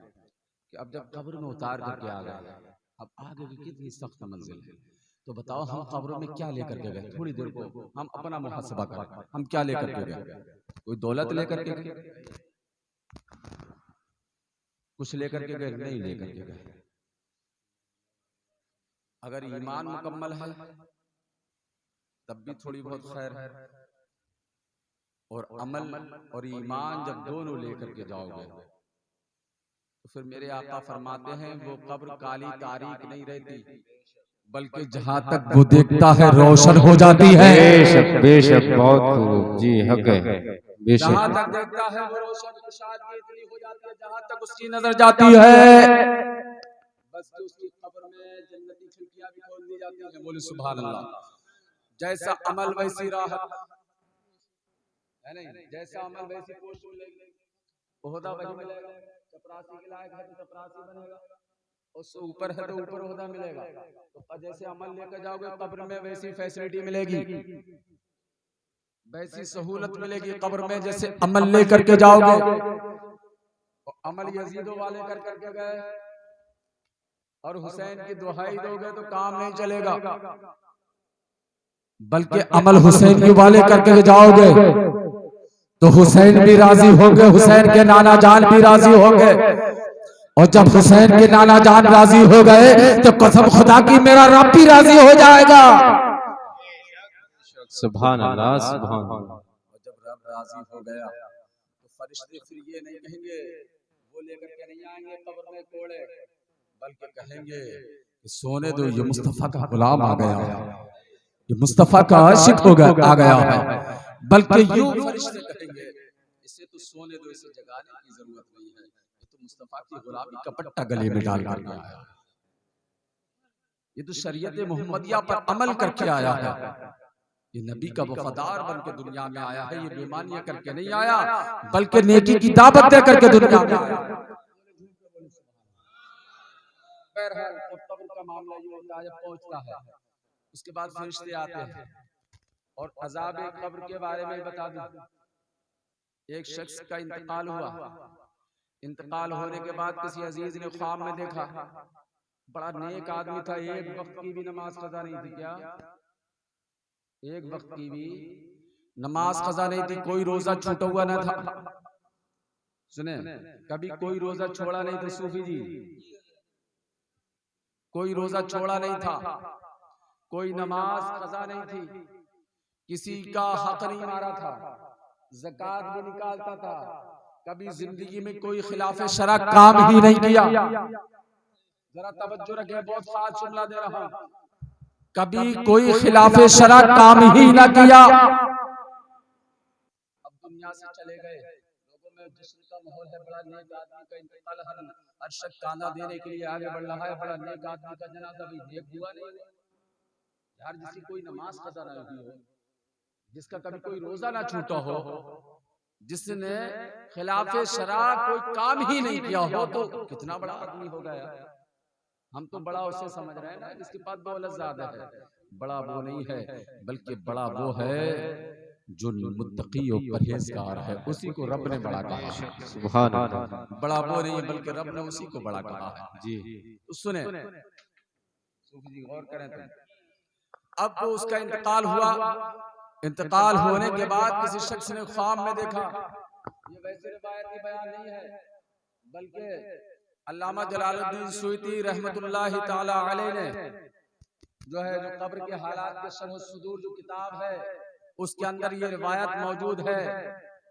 A: कि अब जब कब्र में उतार करके आ गए, अब आगे की कितनी सख्त मंजिल है। तो बताओ हम कब्रों में क्या लेकर के गए? थोड़ी देर को हम अपना मुहासबा करें, हम क्या लेकर के गए? कोई दौलत लेकर के गए? कुछ लेकर के गए? नहीं लेकर के गए। अगर ईमान मुकम्मल है तब भी थोड़ी बहुत खैर है, और अमल और ईमान जब दोनों लेकर के जाओगे तो फिर मेरे आका फरमाते हैं वो कब्र काली तारीख नहीं रहती, बल्कि जहां तक वो देखता है रोशन हो जाती है।
B: बेशक बेशक, बहुत खूब जी, हक है बेशक।
A: जहां तक देखता है वो रोशन कुशादगी इतनी हो जाती है, जहां तक उसकी नजर जाती है बस उसकी कब्र में जन्नती खिड़कियां भी खोल दी जाती हैं। बोले सुभान अल्लाह। जैसा अमल वैसी राहत है, नहीं जैसा अमल वैसी पोस्ट मिलेगी, ओहदा वही मिलेगा। चपरासी के लायक है तो चपरासी बनेगा, उससे ऊपर है तो ऊपर ओहदा मिलेगा। तो जैसे अमल लेकर जाओगे कब्र में वैसी फैसिलिटी मिलेगी, वैसी सहूलत मिलेगी कब्र में जैसे अमल लेकर के जाओगे। तो अमल यजीदों वाले कर करके गए और हुसैन की दुहाई दोगे तो काम नहीं चलेगा, बल्कि अमल हुसैन के वाले करके जाओगे तो हुसैन भी राजी होंगे, हुसैन के नाना जान भी राजी होंगे। और जब हुसैन के नाना जान राजी हो गए तो कसम खुदा की मेरा रब भी राजी हो जाएगा।
B: सुभान अल्लाह सुभान अल्लाह।
A: और जब रब राजी हो गया तो फरिश्ते फिर ये नहीं कहेंगे, वो लेकर के नहीं आएंगे कब्र में कोड़े, बल्कि कहेंगे कि सोने दो, ये मुस्तफा का गुलाम आ गया है, ये मुस्तफा का आशिक हो गया आ गया है। बल्कि यूं फरिश्ते कहेंगे इसे तो सोने दो, इसे जगाने की जरूरत नहीं है, ये तो मुस्तफा की गुलामी का पट्टा गले में डाल कर आया है, ये तो शरीयत मोहम्मदिया पर अमल करके आया है, ये नबी का वफादार बन के दुनिया में आया है, ये बेईमानियां करके नहीं आया बल्कि नेकी की दावत दे करके दुनिया में आया। बहरहाल कब्र का मामला ये होता है, जब पहुंचता है उसके बाद फरिश्ते आते हैं। और अजाब कब्र के बारे में बता दूं, एक शख्स का इंतकाल हुआ, इंतकाल होने के बाद किसी अजीज ने ख्वाब में देखा, बड़ा नेक आदमी था, एक वक्त की भी नमाज कज़ा नहीं थी, क्या एक वक्त की भी नमाज कज़ा नहीं थी, कोई रोजा छूटा हुआ न था। सुने, कभी कोई रोजा छोड़ा नहीं था सूफी जी, कोई रोजा छोड़ा नहीं था, कोई नमाज कज़ा नहीं थी, किसी का हक नहीं मारा था, ज़कात भी निकालता था, कभी जिंदगी में कोई खिलाफ शरा काम ही नहीं किया। जरा तवज्जो रखें, बहुत खास जुमला दे रहा हूं, कभी कोई खिलाफ शरा काम ही ना किया। अब दुनिया से चले गए, लोगों में जश्न का माहौल है, बड़ा नेक आदमी का इंतकाल हर शख्स काना देने के लिए आगे बढ़ रहा है, बड़ा नेक आदमी का जनाजा भी नेक हुआ नहीं यार, जिसकी कोई नमाज कज़ा ना हुई हो, जिसका कभी कोई रोजा ना छूटा हो, जिसने खिलाफ शरा कोई काम ही नहीं किया हो, तो कितना बड़ा आदमी हो गया। हम तो बड़ा उसे समझ रहे हैं ना जिसके पास दौलत ज्यादा है, बड़ा वो नहीं है, बल्कि बड़ा वो है जो मुत्तकी और परहेजगार है, उसी को रब ने बड़ा कहा है।
B: सुभान अल्लाह।
A: बड़ा वो नहीं है बल्कि रब ने उसी को बड़ा कहा है
B: जी।
A: तो सुने सूफी जी, गौर करें तुम। अब वो उसका इंतकाल हुआ, इंतकाल होने के बाद किसी शख्स ने ख्वाब में देखा, ये वैसे रिवायती बयान नहीं है बल्कि अल्लामा जलालुद्दीन सुयती रहमतुल्लाहि ताला अलैह ने जो है, जो कब्र के हालात के शरह सुदूर जो किताब है उसके अंदर ये रिवायत मौजूद है।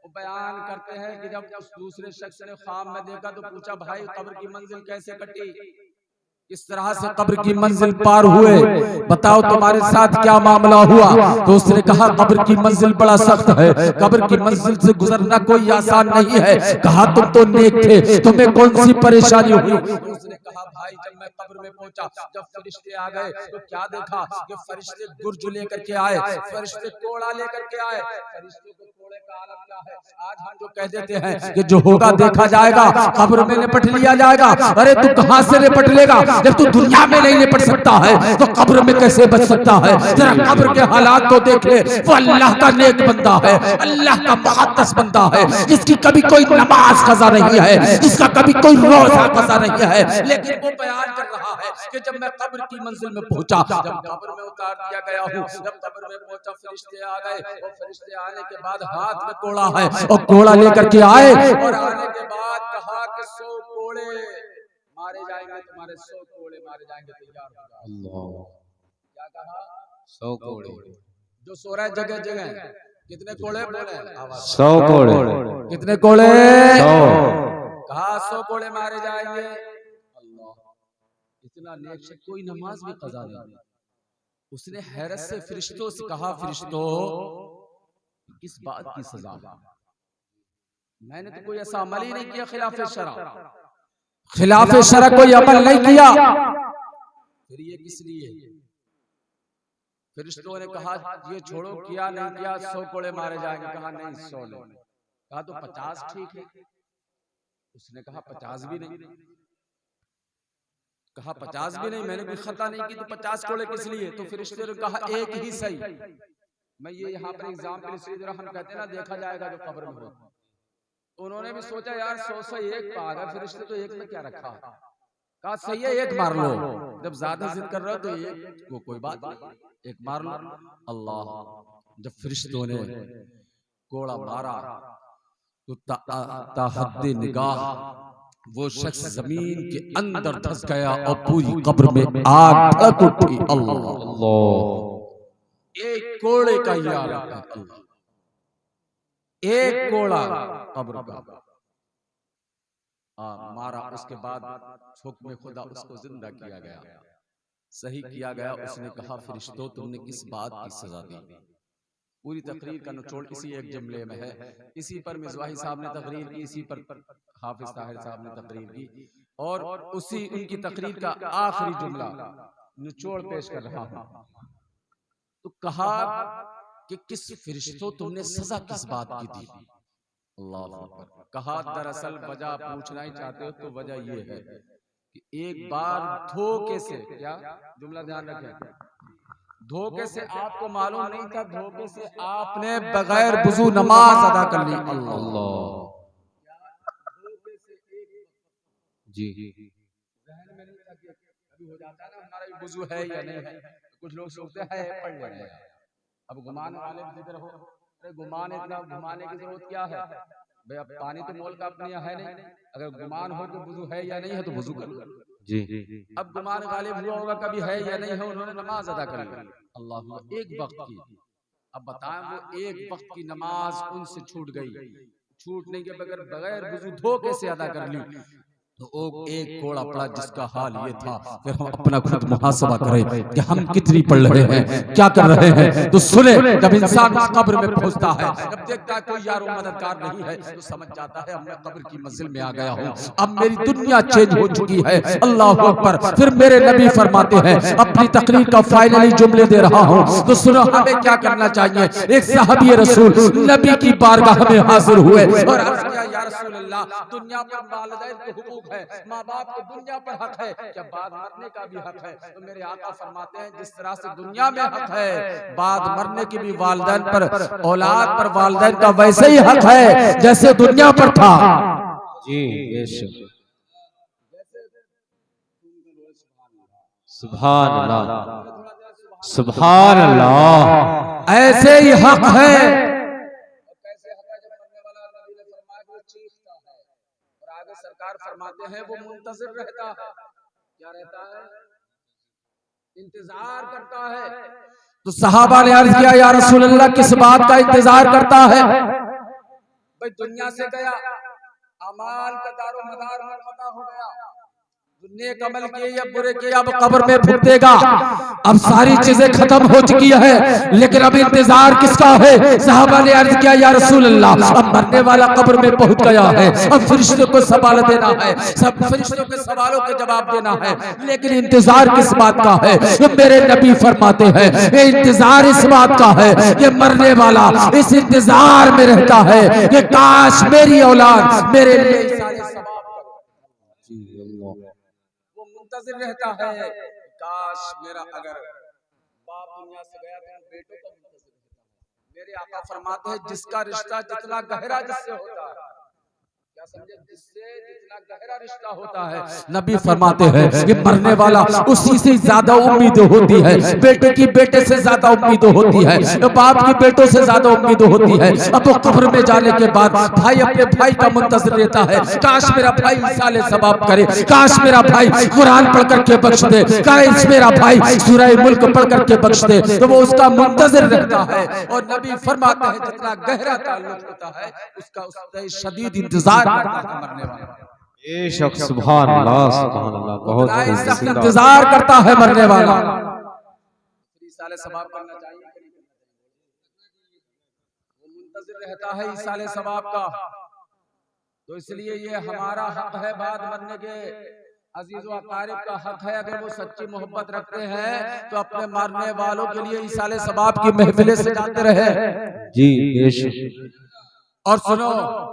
A: वो बयान करते हैं कि जब उस दूसरे शख्स ने ख्वाब में देखा तो पूछा, भाई कब्र की मंजिल कैसे कटी, इस तरह से कब्र की मंजिल पार हुए, बताओ तुम्हारे साथ क्या मामला हुआ। तो उसने कहा कब्र की मंजिल बड़ा सख्त है, कब्र की मंजिल से गुजरना कोई आसान नहीं है। कहा तुम तो नेक थे, तुम्हें कौन सी परेशानी हुई। उसने कहा भाई जब मैं कब्र में पहुंचा, जब फरिश्ते आ गए तो क्या देखा कि फरिश्ते गुर्ज लेकर के आए, फरिश्ते कोड़ा लेकर के आए। फरिश्तों को कोड़े का आलम क्या है? आज हम जो कह देते हैं कि जो होगा देखा जाएगा, कब्र में निपट लिया जाएगा। अरे तू कहां से निपट लेगा? जब तू दुनिया में नहीं निपट सकता है तो कब्र में कैसे बच सकता है? जरा कब्र के हालात को देख ले। वो अल्लाह का नेक बंदा है, अल्लाह का मुक़द्दस बंदा है, जिसकी कभी कोई नमाज कज़ा नहीं है, जिसका कभी कोई रोजा कज़ा नहीं है, लेकिन वो बयान कर रहा है कि जब मैं कब्र की मंजिल में पहुंचा, जब कब्र में उतार दिया गया हूँ, जब कब्र में पहुंचा फरिश्ते आ गए, और फरिश्ते आने के बाद हाथ में कोड़ा है और कोड़ा लेकर के आए, और आने के बाद कहा कि 100 कोड़े मारे जाएंगे, तुम्हारे 100 कोड़े मारे जाएंगे, तैयार हो जाओ। अल्लाह, क्या कहा? 100 कोड़े। जो सो रहा है जगह जगह, कितने कोड़े बोले?
B: 100 कोड़े।
A: कितने कोड़े?
B: 100।
A: कहा 100 कोड़े मारे जाएंगे। अल्लाह, इतना नेक से कोई नमाज भी कज़ा नहीं। उसने हैरत से फरिश्तों से कहा, फरिश्तों किस बात की सजा? मैंने तो कोई ऐसा अमल ही नहीं किया खिलाफ शरा, खिलाफ शरा कोई अमल नहीं किया, फिर ये किस लिए? फरिश्तों ने कहा ये छोड़ो, किया नहीं किया 100 कोड़े मारे जाएंगे। कहा नहीं 100 नहीं। कहा तो 50 ठीक है। उसने कहा 50 भी नहीं। कहा 50 भी नहीं, मैंने कोई खता नहीं की, तो 50 कोड़े किस लिए? तो फरिश्ते ने कहा एक ही सही। मैं ये यहाँ पर एग्जाम के लिए जरा हम कहते हैं ना देखा जाएगा जो कब्र में हो। उन्होंने भी सोचा यार 100 से एक पा गए, फरिश्ते तो एक में क्या रखा? कहा सही है एक मार लो, जब ज्यादा जिद कर रहे हो तो एक को कोई बात नहीं, एक मार लो। अल्लाह, जब फरिश्तों ने कोड़ा मारा तो ताहद्दे निगाह वो शख्स जमीन के अंदर धंस गया और पूरी कब्र में आग भड़क उठी। अल्लाह, एक कोड़े का ये हाल है, एक कोड़ा कब्र का मारा। उसके बाद हुक्म खुदा उसको जिंदा किया गया, सही किया गया। उसने कहा फरिश्तों तुमने किस बात की सजा दी? पूरी तकरीर का निचोड़ इसी एक जुमले में है। इसी पर मिज़वाही साहब ने तकरीर की, इसी पर हाफिज ताहिर साहब ने तकरीर की, और उसी उनकी तकरीर का आखिरी जुमला निचोड़ पेश कर रहा हूं। तो कहा कि किस फरिश्तों तुमने सजा किस बात की दी? अल्लाह अकबर। कहा दरअसल वजह पूछना ही चाहते हो तो वजह ये है कि एक बार धोखे से, क्या जुमला ध्यान रखें, धोखे से आपको मालूम नहीं था, धोखे से आपने बगैर वुजू नमाज अदा कर ली। अल्लाह,
B: जी
A: ज़हन में नहीं था कि कभी हो जाता है ना हमारा वुजू है या नहीं है, कुछ लोग सोचते हैं पढ़ ले रहे हैं। अब गुमान वाले जिक्र हो, अरे गुमान इतना घुमाने की जरूरत क्या है भाई? अब पानी तो मोल का अपने यहाँ है नहीं, अगर गुमान हो कि वुजू है या नहीं है तो वुजू कर लो
B: जी।
A: अब गुमान गालिब हुआ होगा कभी है या नहीं है, उन्होंने नमाज अदा कर ली अल्लाह एक वक्त की। अब बताएं वो एक वक्त की नमाज उनसे छूट गई, छूटने के बगैर वुजू धोखे से अदा कर ली, तो वो एक कोड़ा पड़ा जिसका हाल ये था। फिर हम अपना खुद मुहासबा करें कि हम कितनी पढ़ रहे हैं, क्या कर रहे हैं। तो सुने, जब इंसान कब्र में पहुंचता है, जब देखता है कोई यार मददगार नहीं है, तो समझ जाता है अब मैं कब्र की मंजिल में आ गया हूँ, अब मेरी दुनिया चेंज हो चुकी है। अल्लाह अकबर। फिर मेरे नबी फरमाते हैं, अपनी तकरीर का फाइनली जुमले दे रहा हूँ, तो सुनो हमें क्या करना चाहिए। एक सहाबी रसूल नबी की बारगाह में हाजिर हुए और अर्ज़ किया, या रसूल अल्लाह, दुनिया पर वालिदैन के हुकूक है, माँ बाप को दुनिया पर हक है, क्या बाद मरने का भी हक है? तो मेरे आका फरमाते हैं जिस तरह से दुनिया में हक है, बाद मरने की भी वालिदैन पर, औलाद पर वालिदैन का वैसे ही हक है जैसे दुनिया पर था।
B: जी बेशक। सुभान अल्लाह, सुभान अल्लाह,
A: ऐसे ही हक है। सरकार फरमाते हैं वो मुंतज़िर रहता है, क्या रहता है? इंतजार करता है। तो सहाबा ने अर्ज किया, या रसूल अल्लाह किस बात का इंतजार करता है? भाई दुनिया से गया, अमाल का दारो मदार मुनक़ता हो गया,
D: नेक अमल किए या बुरे किए अब कब्र में फूटेगा। अब सारी चीजें खत्म हो चुकी है, लेकिन अब इंतजार किसका है? साहबा ने अर्ज किया या रसूल अल्लाह, अब मरने वाला कब्र में पहुंच गया है, अब फरिश्तों को सवाल देना है, सब फरिश्तों के सवालों के जवाब देना है, लेकिन इंतजार किस बात का है? मेरे नबी फरमाते हैं ये इंतजार इस बात का है कि मरने वाला इस इंतजार में रहता है कि काश मेरी औलाद मेरे लिए मुंतज़िर रहता है, काश मेरा अगर बाप दुनिया से गया तो बेटों का मुंतज़िर रहता है। मेरे आका फरमाते हैं जिसका रिश्ता जितना गहरा जिससे होता है, क्या समझे, जिससे जितना गहरा रिश्ता होता है, नबी फरमाते हैं कि मरने वाला उसी से ज्यादा उम्मीद होती है, बेटे की बेटे से ज्यादा उम्मीद होती है, बाप की बेटों से ज्यादा उम्मीद होती है। अब वो कब्र में जाने के बाद भाई अपने भाई का मुंतज़िर रहता है, काश मेरा भाई साले सवाब करे, काश मेरा भाई कुरान पढ़ करके बख्श दे, काश मेरा भाई सूरह मुल्क पढ़ करके बख्श दे, तो वो उसका मुंतज़िर रहता है। और नबी फरमाते हैं जितना गहरा ताल्लुक होता है उसका उससे शदीद इंतजार करता है मरने वाला।
B: ये शख्स सुभान अल्लाह बहुत
D: सख्त इंतजार करता है मरने वाला। साले सवाब करना चाहिए, वो मुंतज़िर रहता है साले सवाब का। तो इसलिए ये हमारा हक है बाद मरने के, अजीज व अकारिब का हक है, अगर वो सच्ची मोहब्बत रखते हैं तो अपने मारने वालों के लिए इसाले सवाब की महफिलें सजाते रहे।
B: जी बेशक।
D: और सुनो,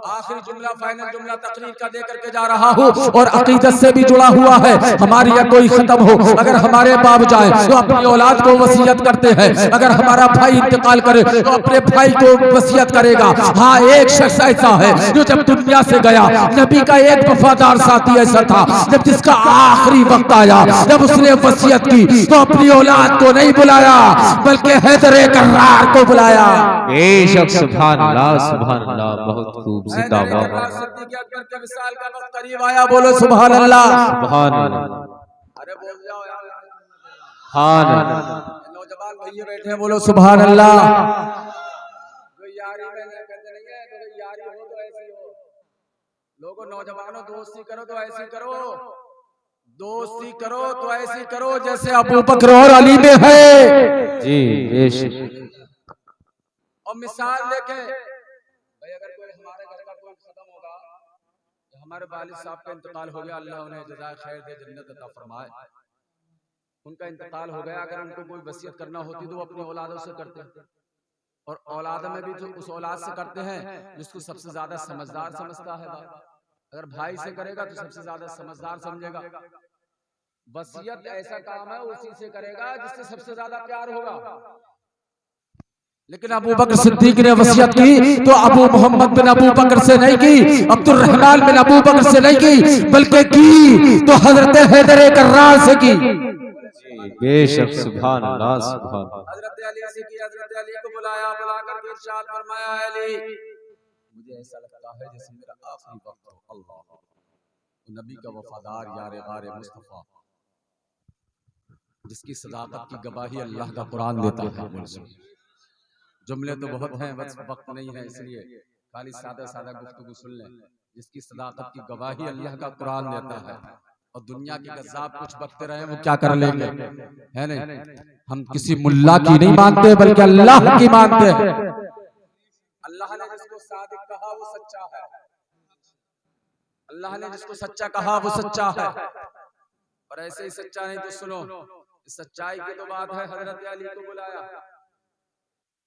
D: आखिरी जुमला फाइनल जुमला तकरीर का दे करके जा रहा हूँ, और अकीदत से भी जुड़ा हुआ है। हमारी या कोई खत्म हो, अगर हमारे बाप जाए तो अपनी औलाद को वसीयत करते हैं, अगर हमारा भाई इंतकाल करे तो अपने भाई को वसीयत करेगा। हाँ, एक शख्स ऐसा है जो जब दुनिया से गया, नबी का एक वफादार साथी ऐसा था, जब जिसका आखिरी वक्त आया, जब उसने वसीयत की तो अपनी औलाद को नहीं बुलाया बल्कि हैदर कर्रार को बुलाया।
B: बेशक सुभान अल्लाह सुभान अल्लाह, बहुत खूब जिंदाबाद।
D: के विसाल का वक्त करीब आया, बोलो सुभान अल्लाह।
B: सुभान अल्लाह।
D: अरे बोल जाओ यार,
B: सुभान
D: नौजवान भैया बैठे हैं, बोलो सुभान अल्लाह। जो यारी में कहते नहीं है, तो यारी हो तो ऐसी हो। लोगों नौजवानों दोस्ती करो तो ऐसी करो, दोस्ती करो तो ऐसी करो जैसे अबू बकर और अली में है।
B: जी बेशक।
D: और मिसाल देखें भाई, अगर कोई हमारे घर का कोई खत्म होगा, हमारे वालिद साहब का इंतकाल हो गया, अल्लाह उन्हें जज़ाए खैर दे, जन्नत अता फरमाए, उनका इंतकाल हो गया, अगर उनको कोई वसीयत करना होती तो वो अपनी औलादों से करते हैं, और औलाद में भी जो उस औलाद से करते हैं जिसको सबसे ज्यादा समझदार समझता है बाप। अगर भाई से करेगा तो सबसे ज्यादा समझदार समझेगा। वसीयत ऐसा काम है उसी से करेगा जिससे सबसे ज्यादा प्यार होगा। लेकिन अबू बकर सिद्दीक ने वसीयत की तो अबू मोहम्मद बिन अबू बकर से नहीं की, अब्दुल रहमान बिन अबू बकर से नहीं की, बल्कि की तो हजरत हैदर कर्रार से की।
B: बेशक सुभान अल्लाह सुभान।
D: हजरत अली से की, हजरत अली को बुलाया, बुलाकर के इरशाद फरमाया, अली मुझे ऐसा लगता है जैसे मेरा आखिरी वक्त हो। अल्लाह, नबी का वफादार यार गारे मुस्तफा, जिसकी सदाकत की गवाही अल्लाह का कुरान देता है। जुमले तो बहुत हैं, बस वक्त नहीं है, इसलिए खाली सादा सादा गुफ्तगू सुन लें। जिसकी सदाकत की गवाही अल्लाह का कुरान देता है, और दुनिया के गज़्ज़ाब कुछ बकते रहे वो क्या कर लेंगे, है नहीं। हम किसी मुल्ला की नहीं मानते बल्कि अल्लाह की मानते हैं। अल्लाह ने जिसको सादिक कहा वो सच्चा है, अल्लाह ने जिसको सच्चा कहा वो सच्चा है। और ऐसे ही सच्चा नहीं तो सुनो, इस सच्चाई की तो बात है, हजरत अली को बुलाया,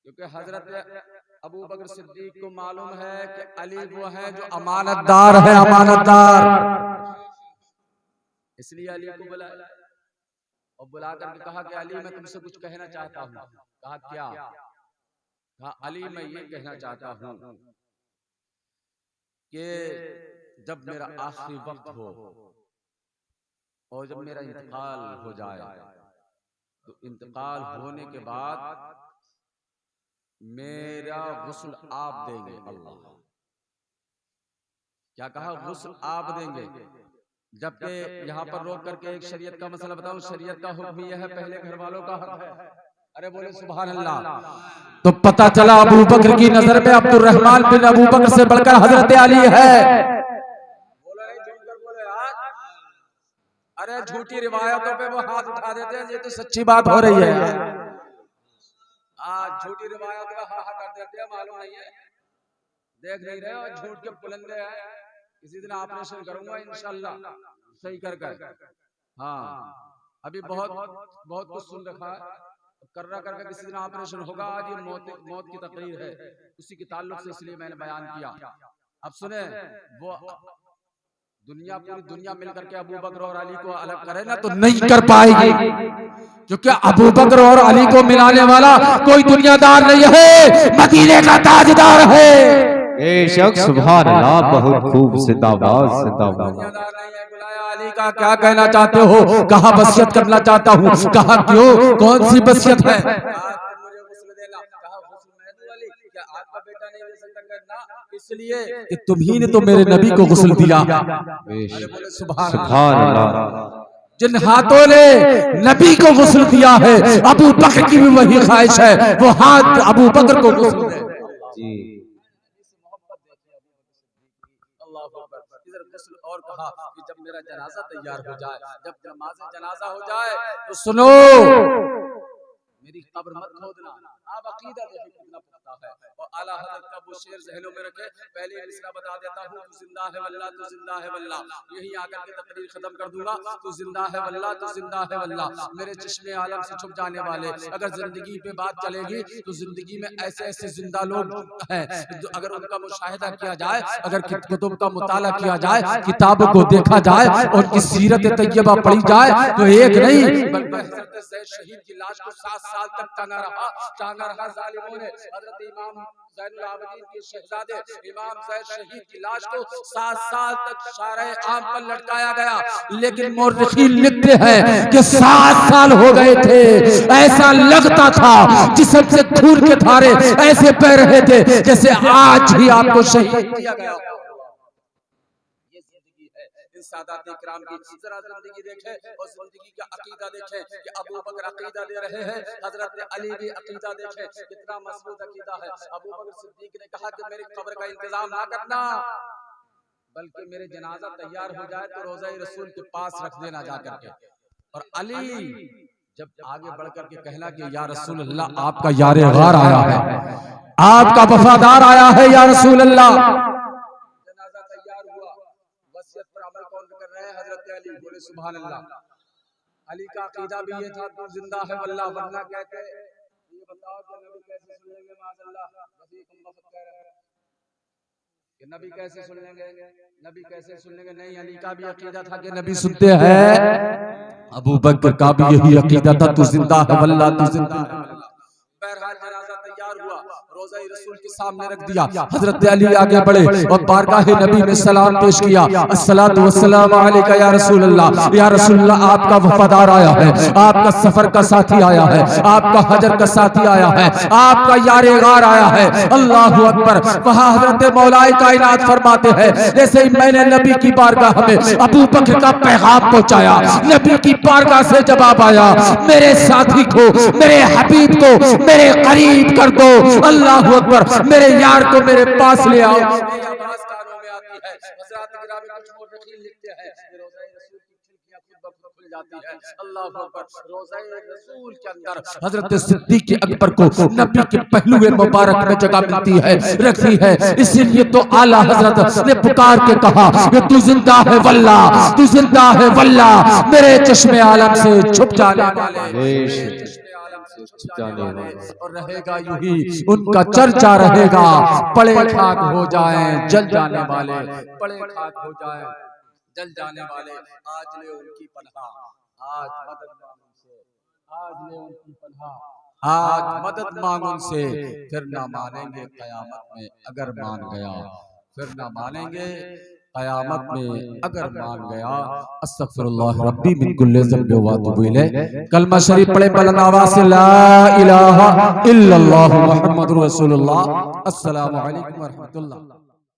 D: क्योंकि हजरत अबू बकर सिद्दीक को मालूम है कि अली वो है जो अमानतदार है, अमानतदार। इसलिए अली को बुलाया और बुला करके कहा कि अली मैं तुमसे कुछ कहना चाहता हूँ। कहा क्या? कहा अली मैं ये कहना चाहता हूँ कि जब मेरा आखिरी वक्त हो और जब मेरा इंतकाल हो जाए, तो इंतकाल होने के बाद मेरा गुस्ल आप देंगे। अल्लाह, क्या कहा? गुस्ल आप देंगे। जबकि यहाँ पर रोक करके एक शरीयत का मसला बताऊं, शरीयत का हुक्म यह है पहले घर वालों का हक है। अरे बोले सुभान अल्लाह। तो पता चला अबू बकर की नजर में अब्दुल रहमान बिन अबू बकर से बढ़कर हजरत अली है। अरे झूठी रिवायतों पे वो हाथ उठा देते हैं, ये तो सच्ची बात हो रही है। आज झूठी रिवायत में हा कर देते हैं, मालूम नहीं है, देख नहीं रहे हो, झूठ के पुलंदे हैं। किसी दिन ऑपरेशन करूंगा इंशाल्लाह सही कर। हाँ अभी बहुत कुछ सुन रखा है, करके किसी दिन ऑपरेशन होगा। आज ये मौत की तकरीर है, उसी के ताल्लुक से इसलिए मैंने बयान किया। अब सुने, वो पूरी दुनिया मिलकर के अबू बकर और अली को अलग करे ना तो नहीं कर पाएगी, क्योंकि अबू बकर और अली को मिलाने वाला कोई दुनियादार नहीं है, मदीने का ताजदार है।
B: बेशक सुभान अल्लाह, बहुत खूब, जिंदाबाद जिंदाबाद।
D: अली का क्या कहना चाहते हो? कहा वसीयत करना चाहता हूँ, कहा क्यों, कौन सी वसीयत है? इसलिए कि तुम्ही ने तो मेरे नबी को गुस्ल दिया।
B: सुभान अल्लाह।
D: जिन हाथों ने नबी को गुस्ल दिया है, अबू बकर की भी वही ख्वाहिश है, वो हाथ अबू बकर को गुस्ल दे।
B: जी
D: और कहा कि जब मेरा जनाजा तैयार हो जाए, जब नमाज़े जनाजा हो जाए तो सुनो, मेरी कब्र मत खोदना। आप अकीदा देखिए कितना पुख्ता है, और आला हज़रत का वो शेर ज़हनों में रखे। पहले मिसरा बता देता हूँ, तू जिंदा है वल्लाह, तू जिंदा है वल्लाह, यही आकर के तकरीर खत्म कर दूंगा। तू जिंदा है वल्लाह, तू जिंदा है वल्लाह, मेरे चश्मे आलम से छुप जाने वाले। अगर जिंदगी पे बात चलेगी तो जिंदगी में ऐसे ऐसे जिंदा लोग हैं, अगर उनका मुशाहिदा किया जाए, अगर कुतुब का मुताला किया जाए, किताबों को देखा जाए, उनकी सीरत तैयबा पढ़ी जाए, तो एक नहीं बल्कि हज़रत ज़ैद शहीद की लाश को 7 साल तक टांगा रहा जालिमों ने। हज़रत इमाम ज़ैनुल आबिदीन के शहजादे इमाम ज़ैद शहीद की लाश को 7 साल तक शारे आम पर लटकाया गया, लेकिन मुर्रिखीन लिखते हैं कि 7 साल हो गए थे, ऐसा लगता था जिस्म से खून के धारे ऐसे बह रहे थे जैसे आज ही आपको शहीद किया गया। सादात इकराम की जरा जिंदगी देखें और जिंदगी का अकीदा देखें कि अबू बकर अकीदा दे रहे हैं, हजरत अली भी अकीदा देखें, कितना मजबूत अकीदा है। अबू बकर सिद्दीक ने कहा कि मेरी कब्र का इंतजाम ना करना, बल्कि मेरे जनाजा तैयार हो जाए तो रोज़ा रसूल के पास रख देना जाकर के। और अली जब आगे बढ़कर के कहना कि या रसूल अल्लाह, आपका यार गार आया है, आपका वफादार आया है या रसूल अल्लाह। बोले सुभान अल्लाह। अली का अकीदा भी ये था, तू जिंदा है वल्लाह, वरना कहते ये बताओ कि नबी कैसे सुन लेंगे माज़अल्लाह, कि नबी कैसे सुन लेंगे, नबी कैसे सुन लेंगे? नहीं, अली का भी अकीदा था कि नबी सुनते हैं, अबू बकर का भी यही अकीदा था, तू जिंदा है वल्लाह, तू जिंदा है वल्लाह। बहरहाल जनाजा तैयार हुआ, रोज़ा रसूल के सामने रख दिया। हजरत अली आगे बढ़े और बारगाह नबी में सलाम पेश किया, अस्सलातु वस्सलामु अलैका या रसूल अल्लाह, या रसूल अल्लाह, आपका वफादार आया है, आपका सफर का साथी आया है, आपका हजर का साथी आया है, आपका यारे गार आया है। अल्लाहु अकबर। वहाँ हजरत मौलाए कायनात फरमाते हैं, जैसे ही मैंने नबी की बारगाह में अबू बकर का पैगाम पहुंचाया, नबी की बारगाह से जवाब आया, मेरे साथी को, मेरे हबीब को मेरे करीब कर दो। अल्लाहु अकबर। मेरे यार को मेरे पास ले आओ। हजरत सिद्दीक़ अकबर को नबी के पहलू मुबारक में जगह मिलती है, रखी है। इसीलिए तो आला हजरत ने पुकार के कहा कि तू जिंदा है वल्लाह, तू जिंदा है वल्लाह, मेरे चश्मे आलम से छुप जाने वाले और रहेगा यूं ही उनका चर्चा रहेगा। पड़े खाक हो जाएं जल जाने वाले, पड़े खाक हो जाएं जल जाने वाले। आज ले उनकी पनाह, आज मदद मांग उनसे, आज ले उनकी पनाह, आज मदद मांग उनसे। फिर ना मानेंगे कयामत में अगर मान गया, फिर ना मानेंगे कयामत में अगर मान गया। अस्तगफिरुल्लाह रब्बी मिन कुल्लि ज़ंबि व अतूबु इलैह। कलमा शरीफ पढ़े बुलंद आवाज से, ला इलाहा इल्लल्लाह मुहम्मदुर रसूलुल्लाह। अस्सलामु अलैकुम व रहमतुल्लाह।